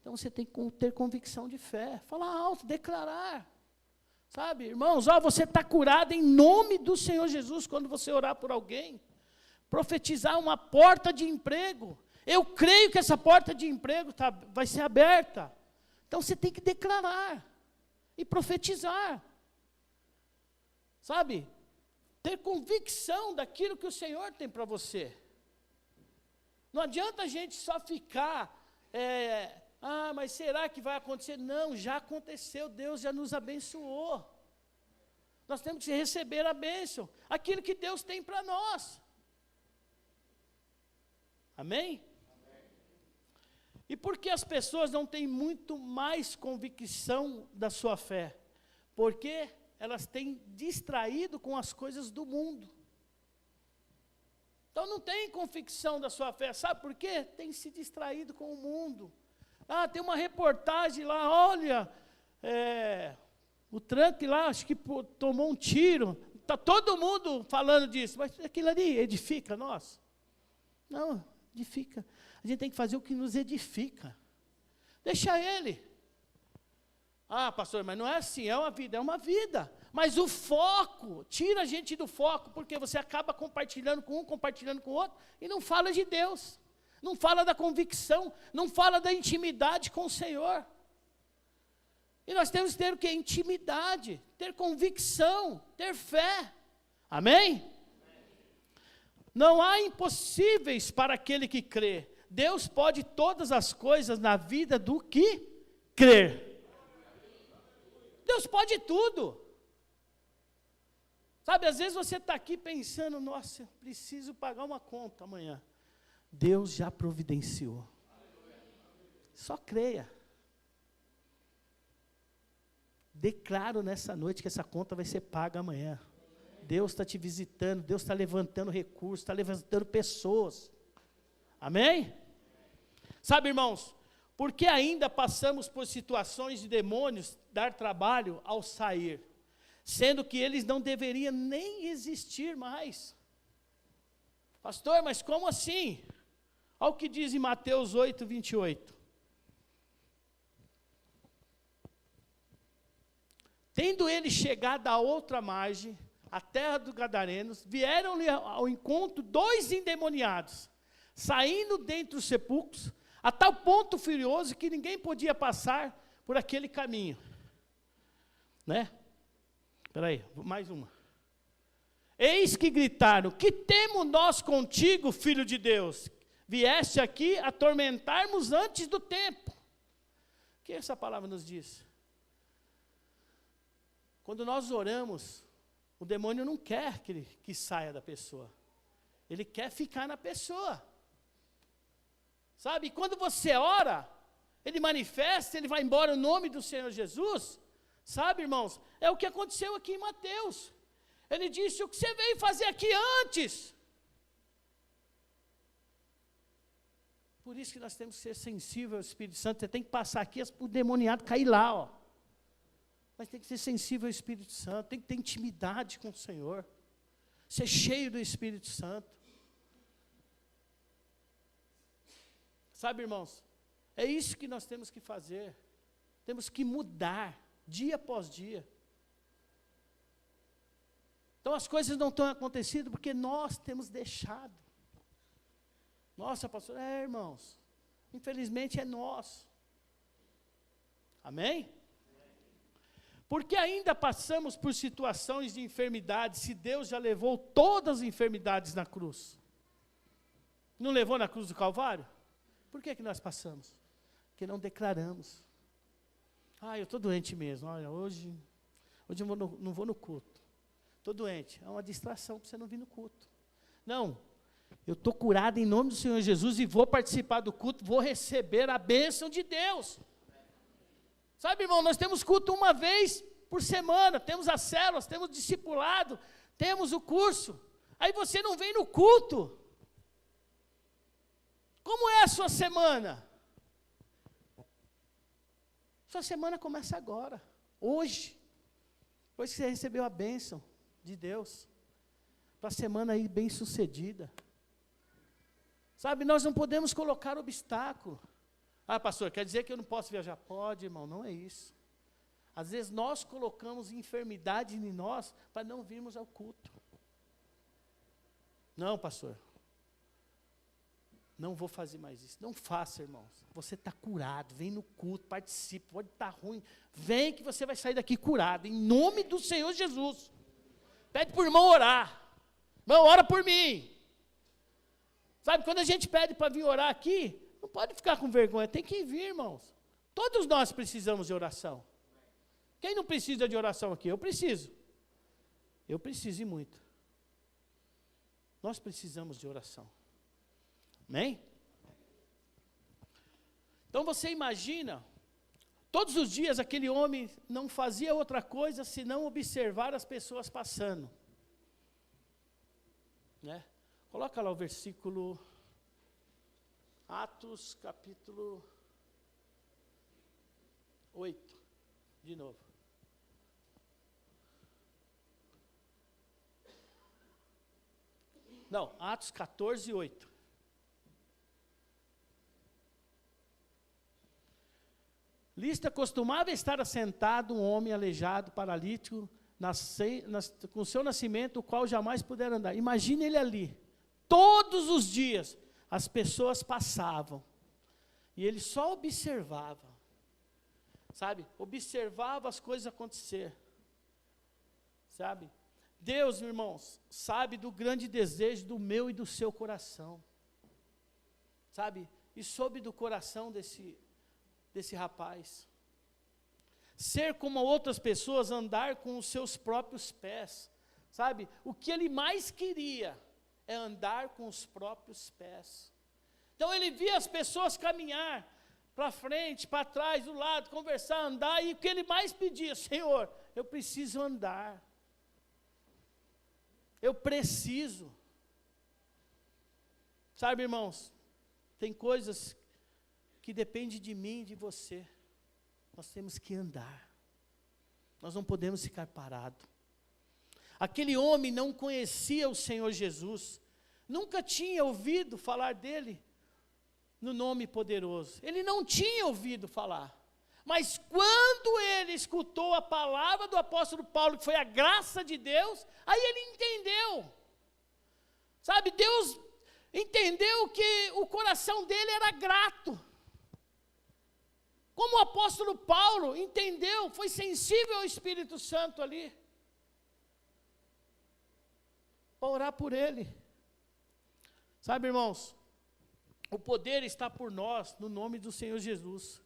Então você tem que ter convicção de fé. Falar alto, declarar. Sabe, irmãos, você está curado em nome do Senhor Jesus quando você orar por alguém. profetizar uma porta de emprego. Eu creio que essa porta de emprego vai ser aberta. Então você tem que declarar e profetizar. Sabe? Ter convicção daquilo que o Senhor tem para você. Não adianta a gente só ficar, mas será que vai acontecer? Não, já aconteceu, Deus já nos abençoou. Nós temos que receber a bênção, aquilo que Deus tem para nós. Amém? E por que as pessoas não têm muito mais convicção da sua fé? Porque elas têm distraído com as coisas do mundo. Então não tem convicção da sua fé, sabe por quê? Tem se distraído com o mundo. Tem uma reportagem lá, olha, o Trump lá, acho que tomou um tiro, está todo mundo falando disso, mas aquilo ali edifica nós? Não, edifica. A gente tem que fazer o que nos edifica. Deixa ele. Pastor, mas não é assim, é uma vida. Mas o foco, tira a gente do foco, porque você acaba compartilhando com um, compartilhando com o outro, e não fala de Deus, não fala da convicção, não fala da intimidade com o Senhor. E nós temos que ter o quê? Intimidade, ter convicção, ter fé. Amém? Não há impossíveis para aquele que crê. Deus pode todas as coisas na vida do que crer. Deus pode tudo. Sabe, às vezes você está aqui pensando, nossa, eu preciso pagar uma conta amanhã. Deus já providenciou. Só creia. Declaro nessa noite que essa conta vai ser paga amanhã. Deus está te visitando, Deus está levantando recursos, está levantando pessoas. Amém? Sabe, irmãos, porque ainda passamos por situações de demônios dar trabalho ao sair, sendo que eles não deveriam nem existir mais. Pastor, mas como assim? Olha o que diz em Mateus 8, 28. Tendo ele chegado à outra margem, a terra dos Gadarenos, vieram-lhe ao encontro 2 endemoniados, saindo dentre os sepulcros, a tal ponto furioso que ninguém podia passar por aquele caminho. Né? Espera aí, mais uma. Eis que gritaram, que temos nós contigo, Filho de Deus? Vieste aqui atormentar-nos antes do tempo. O que essa palavra nos diz? Quando nós oramos, o demônio não quer que saia da pessoa. Ele quer ficar na pessoa. Sabe, quando você ora, ele manifesta, ele vai embora no nome do Senhor Jesus. Sabe, irmãos, é o que aconteceu aqui em Mateus. Ele disse, o que você veio fazer aqui antes? Por isso que nós temos que ser sensível ao Espírito Santo. Você tem que passar aqui, o demoniado cair lá, ó. Mas tem que ser sensível ao Espírito Santo, tem que ter intimidade com o Senhor, ser cheio do Espírito Santo. Sabe, irmãos, é isso que nós temos que fazer, temos que mudar, dia após dia. Então as coisas não estão acontecendo porque nós temos deixado. Nossa, pastor, irmãos, infelizmente é nós. Amém? Porque ainda passamos por situações de enfermidade, se Deus já levou todas as enfermidades na cruz. Não levou na cruz do Calvário? Por que nós passamos? Porque não declaramos. Eu estou doente mesmo, olha, hoje eu não vou no culto. Estou doente, é uma distração para você não vir no culto. Não, eu estou curado em nome do Senhor Jesus e vou participar do culto, vou receber a bênção de Deus. Sabe, irmão, nós temos culto uma vez por semana, temos as células, temos discipulado, temos o curso. Aí você não vem no culto. Como é a sua semana? Sua semana começa agora, hoje. Depois que você recebeu a bênção de Deus, para a semana ir bem sucedida. Sabe, nós não podemos colocar obstáculo. Pastor, quer dizer que eu não posso viajar? Pode, irmão, não é isso. Às vezes nós colocamos enfermidade em nós para não virmos ao culto. Não, pastor, Não vou fazer mais isso. Não faça, irmãos. Você está curado, vem no culto, participe, pode estar ruim. Vem que você vai sair daqui curado, em nome do Senhor Jesus. Pede para o irmão orar. Irmão, ora por mim. Sabe, quando a gente pede para vir orar aqui, não pode ficar com vergonha, tem que vir, irmãos. Todos nós precisamos de oração. Quem não precisa de oração aqui? Eu preciso. Eu preciso e muito. Nós precisamos de oração. Amém? Então você imagina, todos os dias aquele homem não fazia outra coisa senão observar as pessoas passando. Né? Coloca lá o versículo, Atos capítulo 8, de novo. Não, Atos 14, 8. Lista costumava estar assentado um homem aleijado, paralítico, com seu nascimento, o qual jamais pudera andar. Imagine ele ali. Todos os dias, as pessoas passavam. E ele só observava. Sabe? Observava as coisas acontecer. Sabe? Deus, meus irmãos, sabe do grande desejo do meu e do seu coração. Sabe? E soube do coração desse rapaz. Ser como outras pessoas, andar com os seus próprios pés. Sabe? O que ele mais queria é andar com os próprios pés. Então ele via as pessoas caminhar para frente, para trás, do lado, conversar, andar, e o que ele mais pedia: Senhor, eu preciso andar. Eu preciso. Sabe, irmãos, tem coisas que dependem de mim e de você. Nós temos que andar. Nós não podemos ficar parados. Aquele homem não conhecia o Senhor Jesus. Nunca tinha ouvido falar dele no nome poderoso. Ele não tinha ouvido falar. Mas quando ele escutou a palavra do apóstolo Paulo, que foi a graça de Deus, aí ele entendeu. Sabe, Deus entendeu que o coração dele era grato. Como o apóstolo Paulo entendeu, foi sensível ao Espírito Santo ali, para orar por ele. Sabe, irmãos, o poder está por nós, no nome do Senhor Jesus.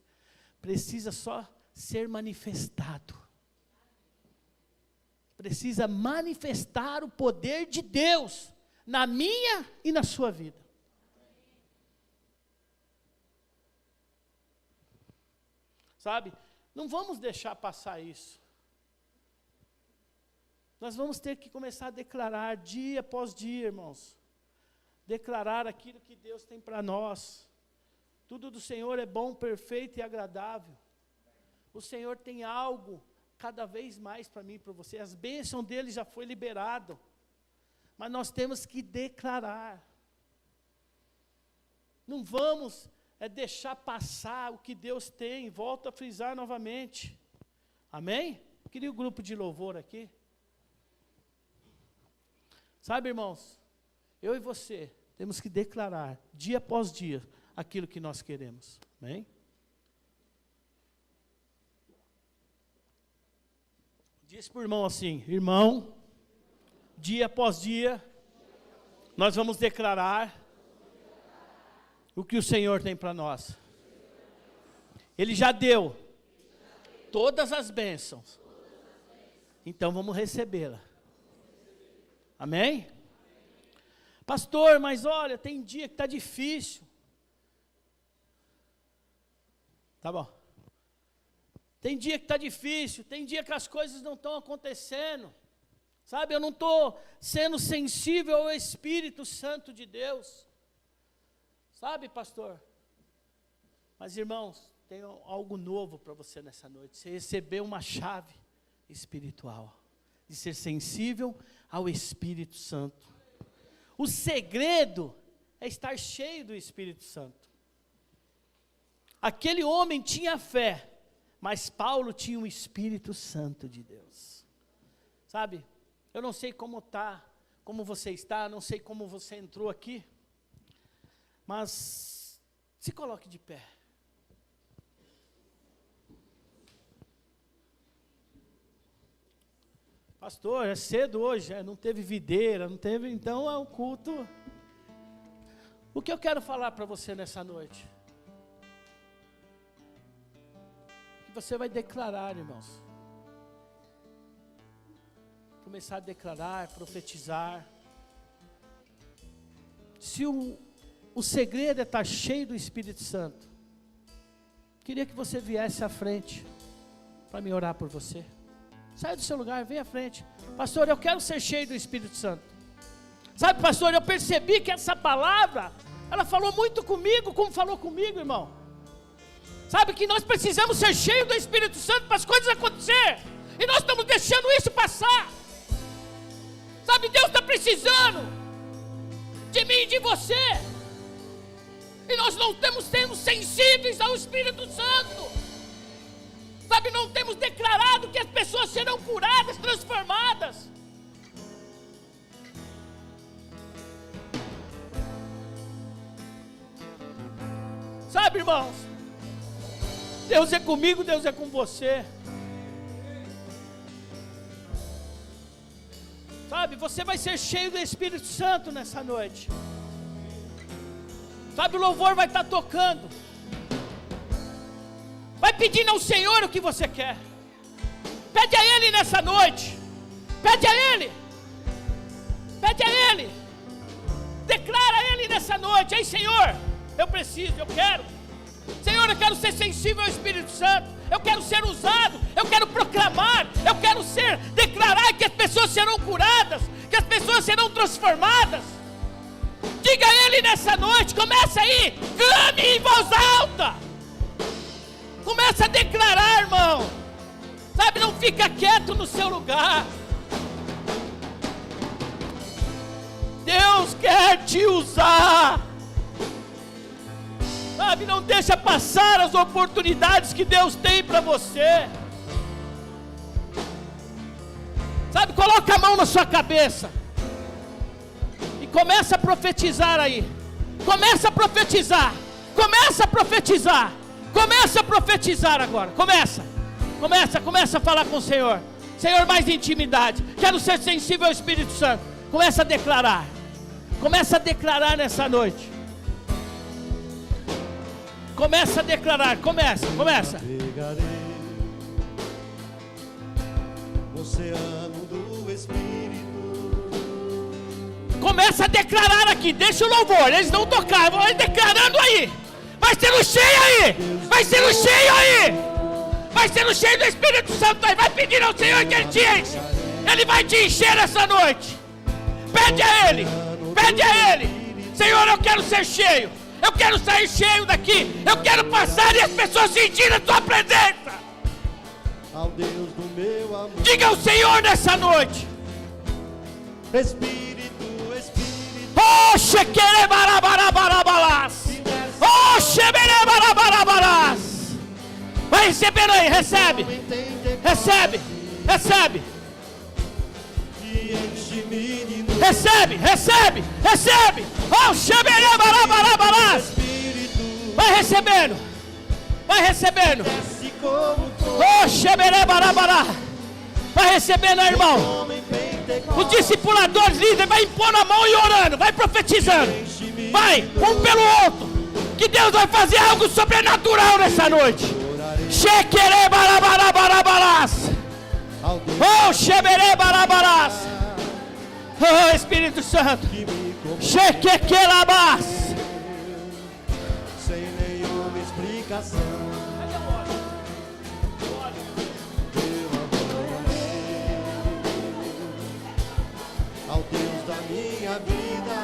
Precisa só ser manifestado. Precisa manifestar o poder de Deus na minha e na sua vida. Sabe? Não vamos deixar passar isso. Nós vamos ter que começar a declarar dia após dia, irmãos. Declarar aquilo que Deus tem para nós. Tudo do Senhor é bom, perfeito e agradável. O Senhor tem algo cada vez mais para mim e para você. As bênçãos dele já foi liberado. Mas nós temos que declarar. Não vamos deixar passar o que Deus tem. Volto a frisar novamente. Amém? Queria o grupo de louvor aqui. Sabe, irmãos, eu e você temos que declarar dia após dia aquilo que nós queremos. Amém? Diz para o irmão assim: irmão, dia após dia, nós vamos declarar o que o Senhor tem para nós. Ele já deu todas as bênçãos. Então vamos recebê-la. Amém? Pastor, mas olha, tem dia que está difícil. Tá bom. Tem dia que está difícil, tem dia que as coisas não estão acontecendo. Sabe, eu não estou sendo sensível ao Espírito Santo de Deus. Sabe, pastor? Mas, irmãos, tem algo novo para você nessa noite. Você recebeu uma chave espiritual, de ser sensível ao Espírito Santo. O segredo é estar cheio do Espírito Santo. Aquele homem tinha fé, mas Paulo tinha o Espírito Santo de Deus. Sabe, eu não sei como você está, não sei como você entrou aqui, Mas se coloque de pé. Pastor, é cedo hoje, não teve videira, não teve, então é um culto. O que eu quero falar para você nessa noite? Que você vai declarar, irmãos. Começar a declarar, profetizar. Se o segredo é estar cheio do Espírito Santo, queria que você viesse à frente para me orar por você. Sai do seu lugar, vem à frente. Pastor, eu quero ser cheio do Espírito Santo. Sabe, pastor, eu percebi que essa palavra, ela falou muito comigo, como falou comigo, irmão. Sabe que nós precisamos ser cheios do Espírito Santo para as coisas acontecerem. E nós estamos deixando isso passar. Sabe, Deus está precisando de mim e de você. E nós não estamos sendo sensíveis ao Espírito Santo. Sabe, não temos declarado que as pessoas serão curadas, transformadas. Sabe, irmãos, Deus é comigo, Deus é com você. Sabe, você vai ser cheio do Espírito Santo nessa noite. Sabe, o louvor vai estar tocando. Vai pedindo ao Senhor o que você quer. Pede a Ele nessa noite. Pede a Ele. Pede a Ele. Declara a Ele nessa noite. Ei, Senhor, eu preciso, eu quero. Senhor, eu quero ser sensível ao Espírito Santo. Eu quero ser usado. Eu quero proclamar. Eu quero declarar que as pessoas serão curadas, que as pessoas serão transformadas. Diga a Ele nessa noite. Começa aí. Clame em voz alta. Começa a declarar, irmão. Sabe, não fica quieto no seu lugar. Deus quer te usar. Sabe, não deixa passar as oportunidades que Deus tem para você. Sabe, coloca a mão na sua cabeça e começa a profetizar aí. Começa a profetizar. Começa a profetizar. Começa a profetizar agora. Começa a falar com o Senhor. Senhor, mais intimidade. Quero ser sensível ao Espírito Santo. Começa a declarar. Começa a declarar nessa noite. Começa a declarar. Começa. Oceano do Espírito. Começa a declarar aqui. Deixa o louvor. Eles não tocaram. Vão declarando aí. Vai sendo cheio aí. Vai sendo cheio aí. Vai sendo cheio do Espírito Santo aí. Vai pedir ao Senhor que Ele te enche. Ele vai te encher essa noite. Pede a Ele. Pede a Ele. Senhor, eu quero ser cheio. Eu quero sair cheio daqui. Eu quero passar e as pessoas sentirem a tua presença. Ao Deus do meu amor. Diga ao Senhor nessa noite. Espírito, Espírito. Oh, shequere barabarabarabas. Oh, shebere barabarabarabas. Vai recebendo aí, recebe. Recebe. Recebe. Oh, shebere barabarabarabas. Vai recebendo. Oh, shebere barabará. Vai recebendo aí, irmão. Os discipuladores líderes vai impondo a mão e orando. Vai profetizando. Vai, um pelo outro. Que Deus vai fazer algo sobrenatural nessa noite. Shequere barabarabarabas. Oh, shebere barabarás. Oh, Espírito Santo. Shequequelabás. Sem nenhuma explicação. Ao Deus da minha vida.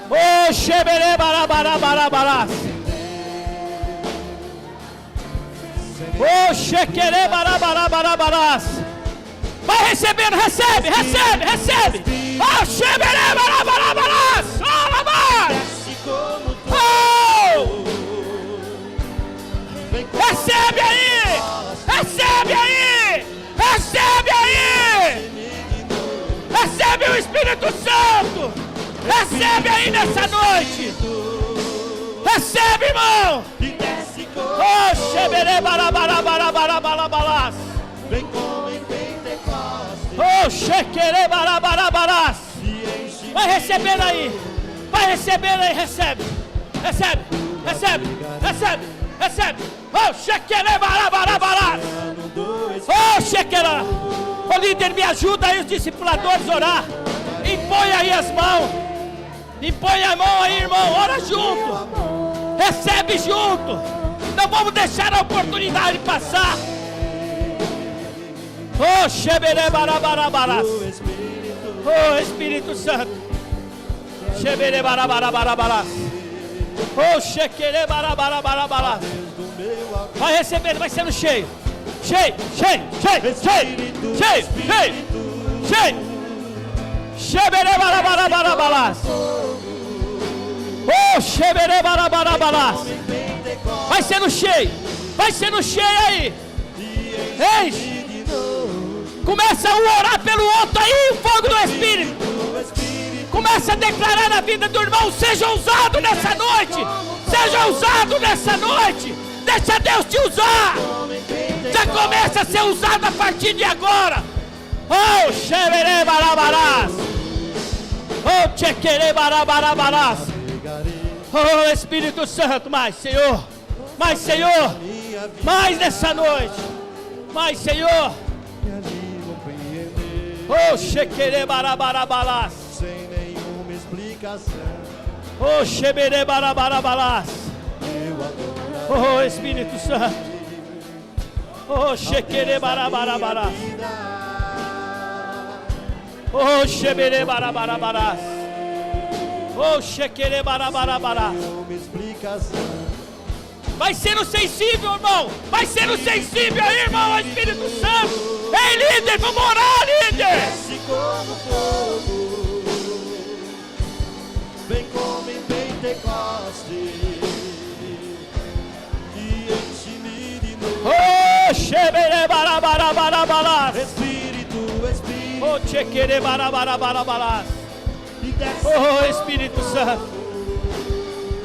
Oh, shebere barabarabarabas. Oh, shequere barabarabarabas. Vai recebendo, recebe. Oh, shebere barabarabarabas. Oh, lavar. Oh! Recebe aí! Recebe o Espírito Santo! Recebe aí nessa noite! Recebe, irmão. e desce como Oh, xebere barabarabarabarabarabarabarás. vem como em Pentecostes Oh, xequere barabarabarás. e enche Vai recebendo aí. Vai recebendo aí, recebe. Recebe, recebe, recebe, recebe. Oh, xequere barabarabarás. do Espírito. Oh, xequera. Ô líder, me ajuda aí os discipuladores a orar. Impõe aí as mãos. Impõe a mão aí, irmão. Ora junto. Recebe junto. Não vamos deixar a oportunidade passar. Oh, xebere barabarabarás. O Espírito Oh, Espírito Santo. Xebere barabarabarabara. Oh, xequere barabarabarabara. do meu amor. Vai recebendo, vai sendo cheio. Cheio, cheio, cheio, cheio, cheio, cheio, cheio. Xebere barabarabarabara. Oh, xebere barabarabará. Em Pentecostes Vai sendo cheio. Vai sendo cheio aí. Enche. de novo. Começa um a orar pelo outro aí, o fogo do Espírito. O Espírito Começa a declarar na vida do irmão: seja ousado nessa noite. Seja ousado nessa noite. Deixa Deus te usar. Já começa a ser usado a partir de agora. Oh, xerere barabarás. Oh, tchequere barabarabarás. Oh, Espírito Santo, mais, Senhor. Mais, Senhor. minha vida Mais nessa noite. Mais, Senhor. me ali compreender Oh, xequere barabarabarás. sem nenhuma explicação. Oh, xebere barabarabarás. Eu adoro Oh, Espírito Santo. Oh, xequere barabarabarás. vida. Oh, xebere barabarabarás. Oh, xequere barabarabarás. Nenhuma explicação. Vai sendo sensível, irmão. Vai sendo sensível aí, irmão, ao Espírito Santo. Ei, líder, vamos orar, líder. Desce como fogo, vem como em Pentecostes e enche-me de novo. Oh, xebere barabarabarabás. Espírito, Espírito, Oh, xequere barabarabarabás. e desce Oh, Espírito Santo.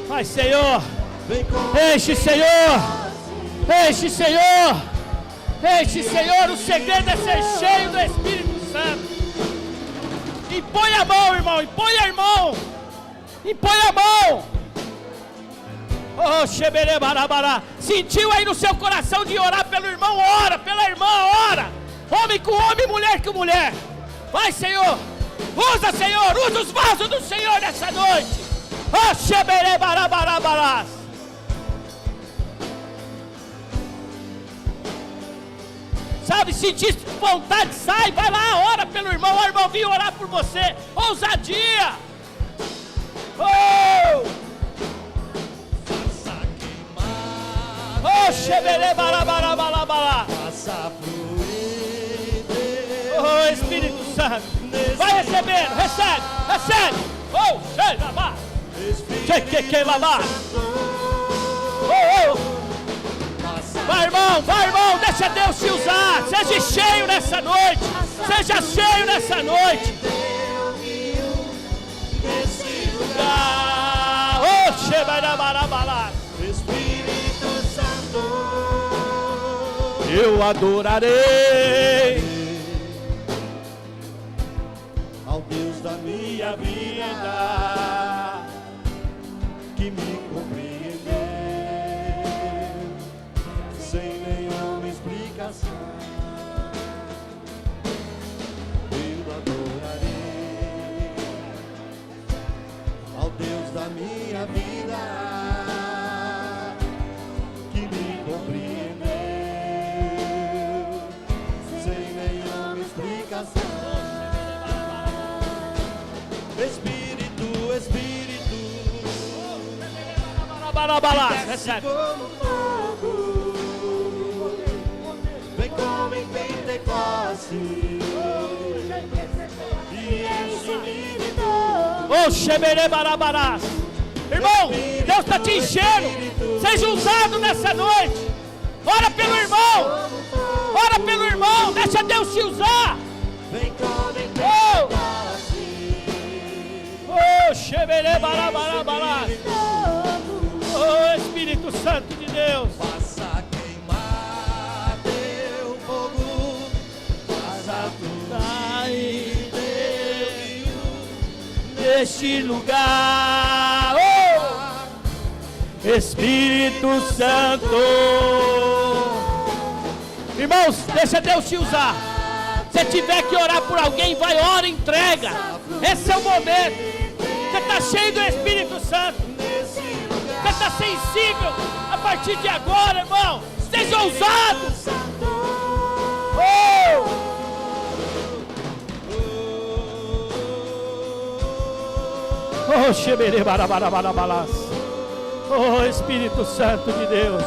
Vai, Senhor. vem como Enche, Senhor. Enche, Senhor. Enche, Senhor. O segredo é ser cheio do Espírito Santo. Impõe a mão, irmão. Impõe a mão. Impõe a mão. Oh, xebere barabará. Sentiu aí no seu coração de orar pelo irmão? Ora. Pela irmã, ora. Homem com homem, mulher com mulher. Vai, Senhor. Usa, Senhor. Usa os vasos do Senhor nessa noite. Oh, xebere barabarabarás. Sabe, sentir vontade, sai, vai lá, ora pelo irmão. O irmão vim orar por você. Ousadia. Oh! faça queimar, Oh, xebere barabarabarabara. faça fluir. Oh, Espírito Santo. Vai recebendo, recebe, recebe. Oh, xerabá. Chequeque labá. Oh, oh. Vai, irmão, deixa Deus te usar. Seja cheio nessa noite. Seja cheio nessa noite. Ah, oh, xebarabarabara. Espírito Santo, Eu adorarei ao Deus da minha vida, que me compreendeu sem nenhuma explicação. Eu adorarei ao Deus da minha vida, que me compreendeu sem nenhuma explicação. Espírito, Espírito, barabara. desce Recebe. como fogo, vem como em Pentecostes e enche-me de novo. Oh, xebere barabarás. Irmão, Deus está te enchendo. Seja usado nessa noite. Ora pelo irmão. Ora pelo irmão. Deixa Deus te usar. Vem como em Oh, Pentecostes, oh, xebere barabarabara. Oh, Espírito Santo de Deus. Faça queimar teu fogo, faça fluir teu rio Neste lugar, Espírito Santo. Irmãos, deixa Deus te usar. Se tiver que orar por alguém, vai, ora, entrega. Esse é o momento. Você está cheio do Espírito Santo. Você está sensível. A partir de agora, irmão, seja ousado. Oh, xeberê, barabarabarabalass. Oh, Espírito Santo de Deus.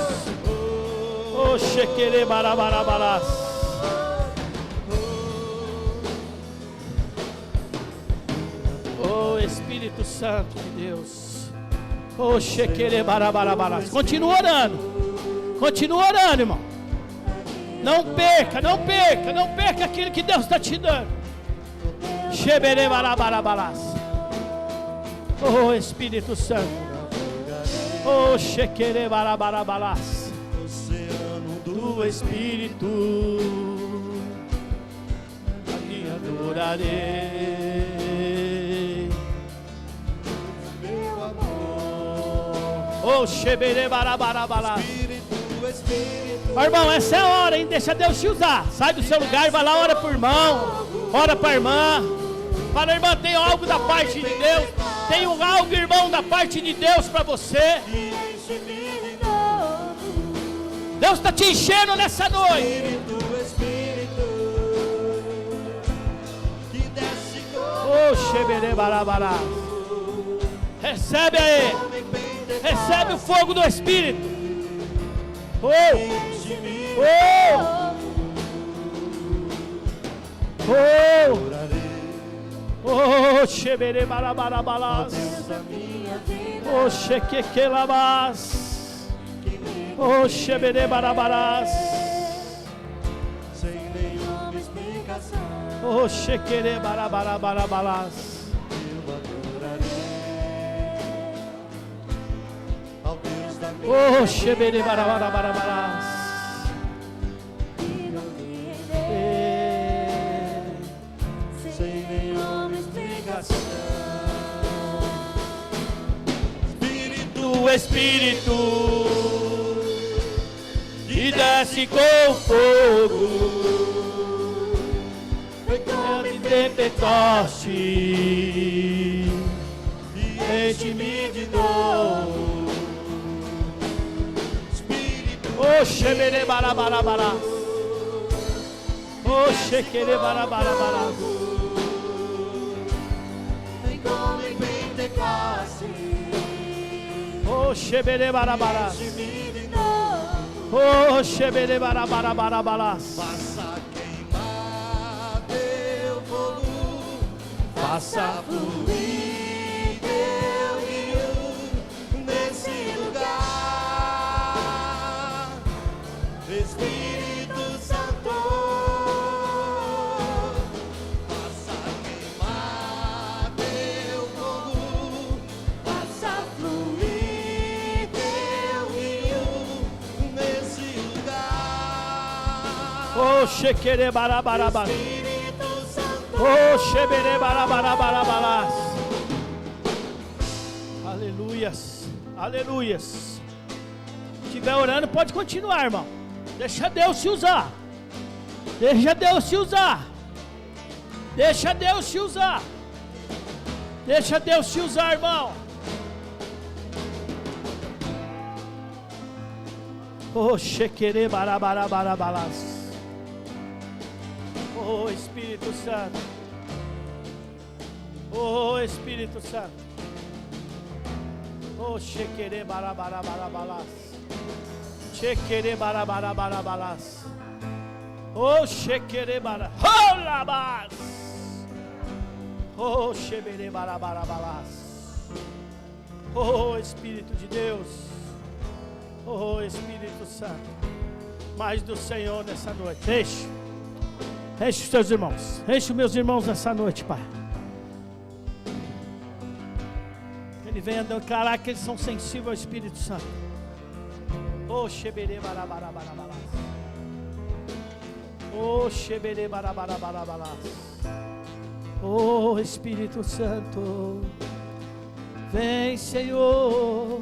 Oh, xequerê, barabarabalas. Oh, Espírito Santo de Deus. Oh, xequerê, barabarabalas. Continua orando. Continua orando, irmão. Não perca, não perca, não perca aquilo que Deus está te dando. Xeberê, barabarabalas. Oh, Espírito Santo. Oh, xequerê, barabarabalas. oceano Do Espírito, a ti adorarei. meu amor. Oh, xeberê, barabarabalas. Espírito, Ó, irmão, essa é a hora, hein? Deixa Deus te usar. Sai do seu lugar e vai lá, ora pro irmão, ora pra irmã. Fala, irmã, tem algo da parte de Deus. Tem algo, irmão, da parte de Deus para você. enche-me de novo. Deus está te enchendo nessa noite. Espírito, que desce como Oh, xeberê, barabará. Recebe aí. Recebe o fogo do Espírito. Oh, enche-me oh, oh, oh, xeberê, barabarabalás. da minha vida, Oh, xequequelabás. Oh, xeberê, barabarás. sem nenhuma explicação, Oh, xequerê, barabarabalás. eu adorarei ao Deus da minha Oh, xeberê, barabarabalás. sem nenhuma explicação. Do Espírito que desce com fogo, de Pentecoste, enche-me de novo. Oh, xeberê, barabarabará. Oh, xequerê, barabarabará. Vem como em Pentecoste, Oh, xeberê, barabará. enche-me de novo. Oh, xeberê, barabarabará. Faça queimar teu fogo, Faça fluir teu rio nesse lugar. Espírito Santo, faça queimar teu fogo, faça fluir teu rio nesse lugar. oh, xequerê, barabarabá. Espírito Santo, Oh, xeberê, barabarabarabás. Aleluias, aleluias. Se estiver orando, pode continuar, irmão. Deixa Deus te usar. Deixa Deus te usar. Deixa Deus te usar. Deixa Deus te usar, irmão. Oh, xequerê, barabarabarabás. Oh, Espírito Santo. Oh, Espírito Santo. Oh, xequerê, barabarabarabás. Xequerê, barabarabarabás. Oh, xequerê, barabarabarabás. Oh, xeberê, barabarabarabás. Oh, Espírito de Deus. Oh, Espírito Santo. Mais do Senhor nessa noite. Enche os teus irmãos. Enche os meus irmãos nessa noite, Pai. Ele venha declarar que eles são sensíveis ao Espírito Santo. Oh, xeberê barabarabarabara. Oh, xeberê barabarabarabara. Oh, Espírito Santo, vem, Senhor,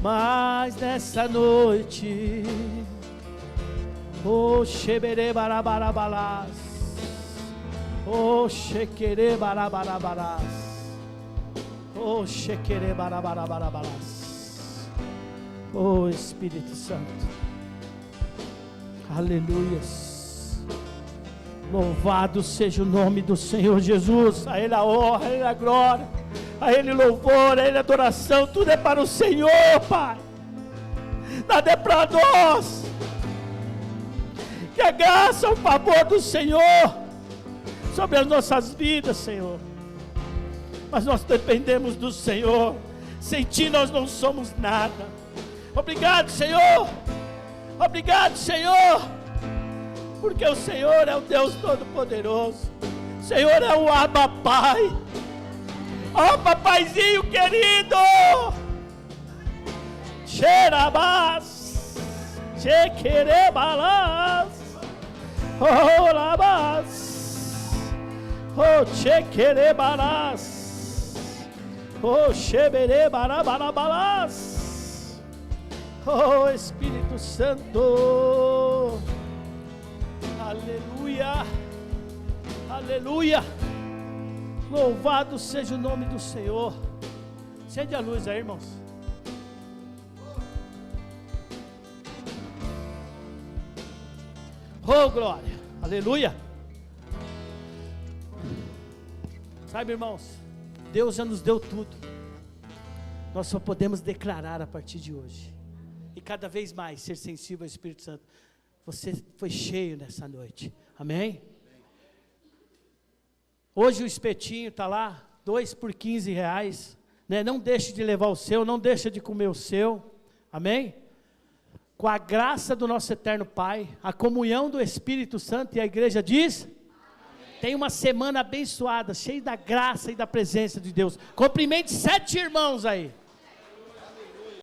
mas nessa noite, oh, xeberê barabarabarás, oh, xequerê barabarabarás, oh, xequerê barabarabarás, oh, Espírito Santo, aleluias. Louvado seja o nome do Senhor Jesus. A Ele a honra, a Ele a glória, a Ele louvor, a Ele adoração. Tudo é para o Senhor, Pai. Nada é para nós. Que a graça, o favor do Senhor sobre as nossas vidas, Senhor. Mas nós dependemos do Senhor. Sem Ti nós não somos nada. Obrigado, Senhor. Obrigado, Senhor. Porque o Senhor é o Deus Todo-Poderoso. O Senhor é o Abba Pai. Ó, papaizinho querido. Xerabás, xequerebalás, oh, labás, oh, xequerebalás, oh, xeberebarabalás, oh, Espírito Santo. Aleluia, aleluia, louvado seja o nome do Senhor. Acende a luz aí, irmãos. Oh, glória, aleluia. Sabe, irmãos, Deus já nos deu tudo. Nós só podemos declarar a partir de hoje. E cada vez mais ser sensível ao Espírito Santo. Você foi cheio nessa noite, amém? Hoje o espetinho está lá, 2 por R$15, né? Não deixe de levar o seu, não deixe de comer o seu, amém? Com a graça do nosso eterno Pai, a comunhão do Espírito Santo, e a igreja diz, amém. Tem uma semana abençoada, cheia da graça e da presença de Deus. Cumprimente 7 irmãos aí.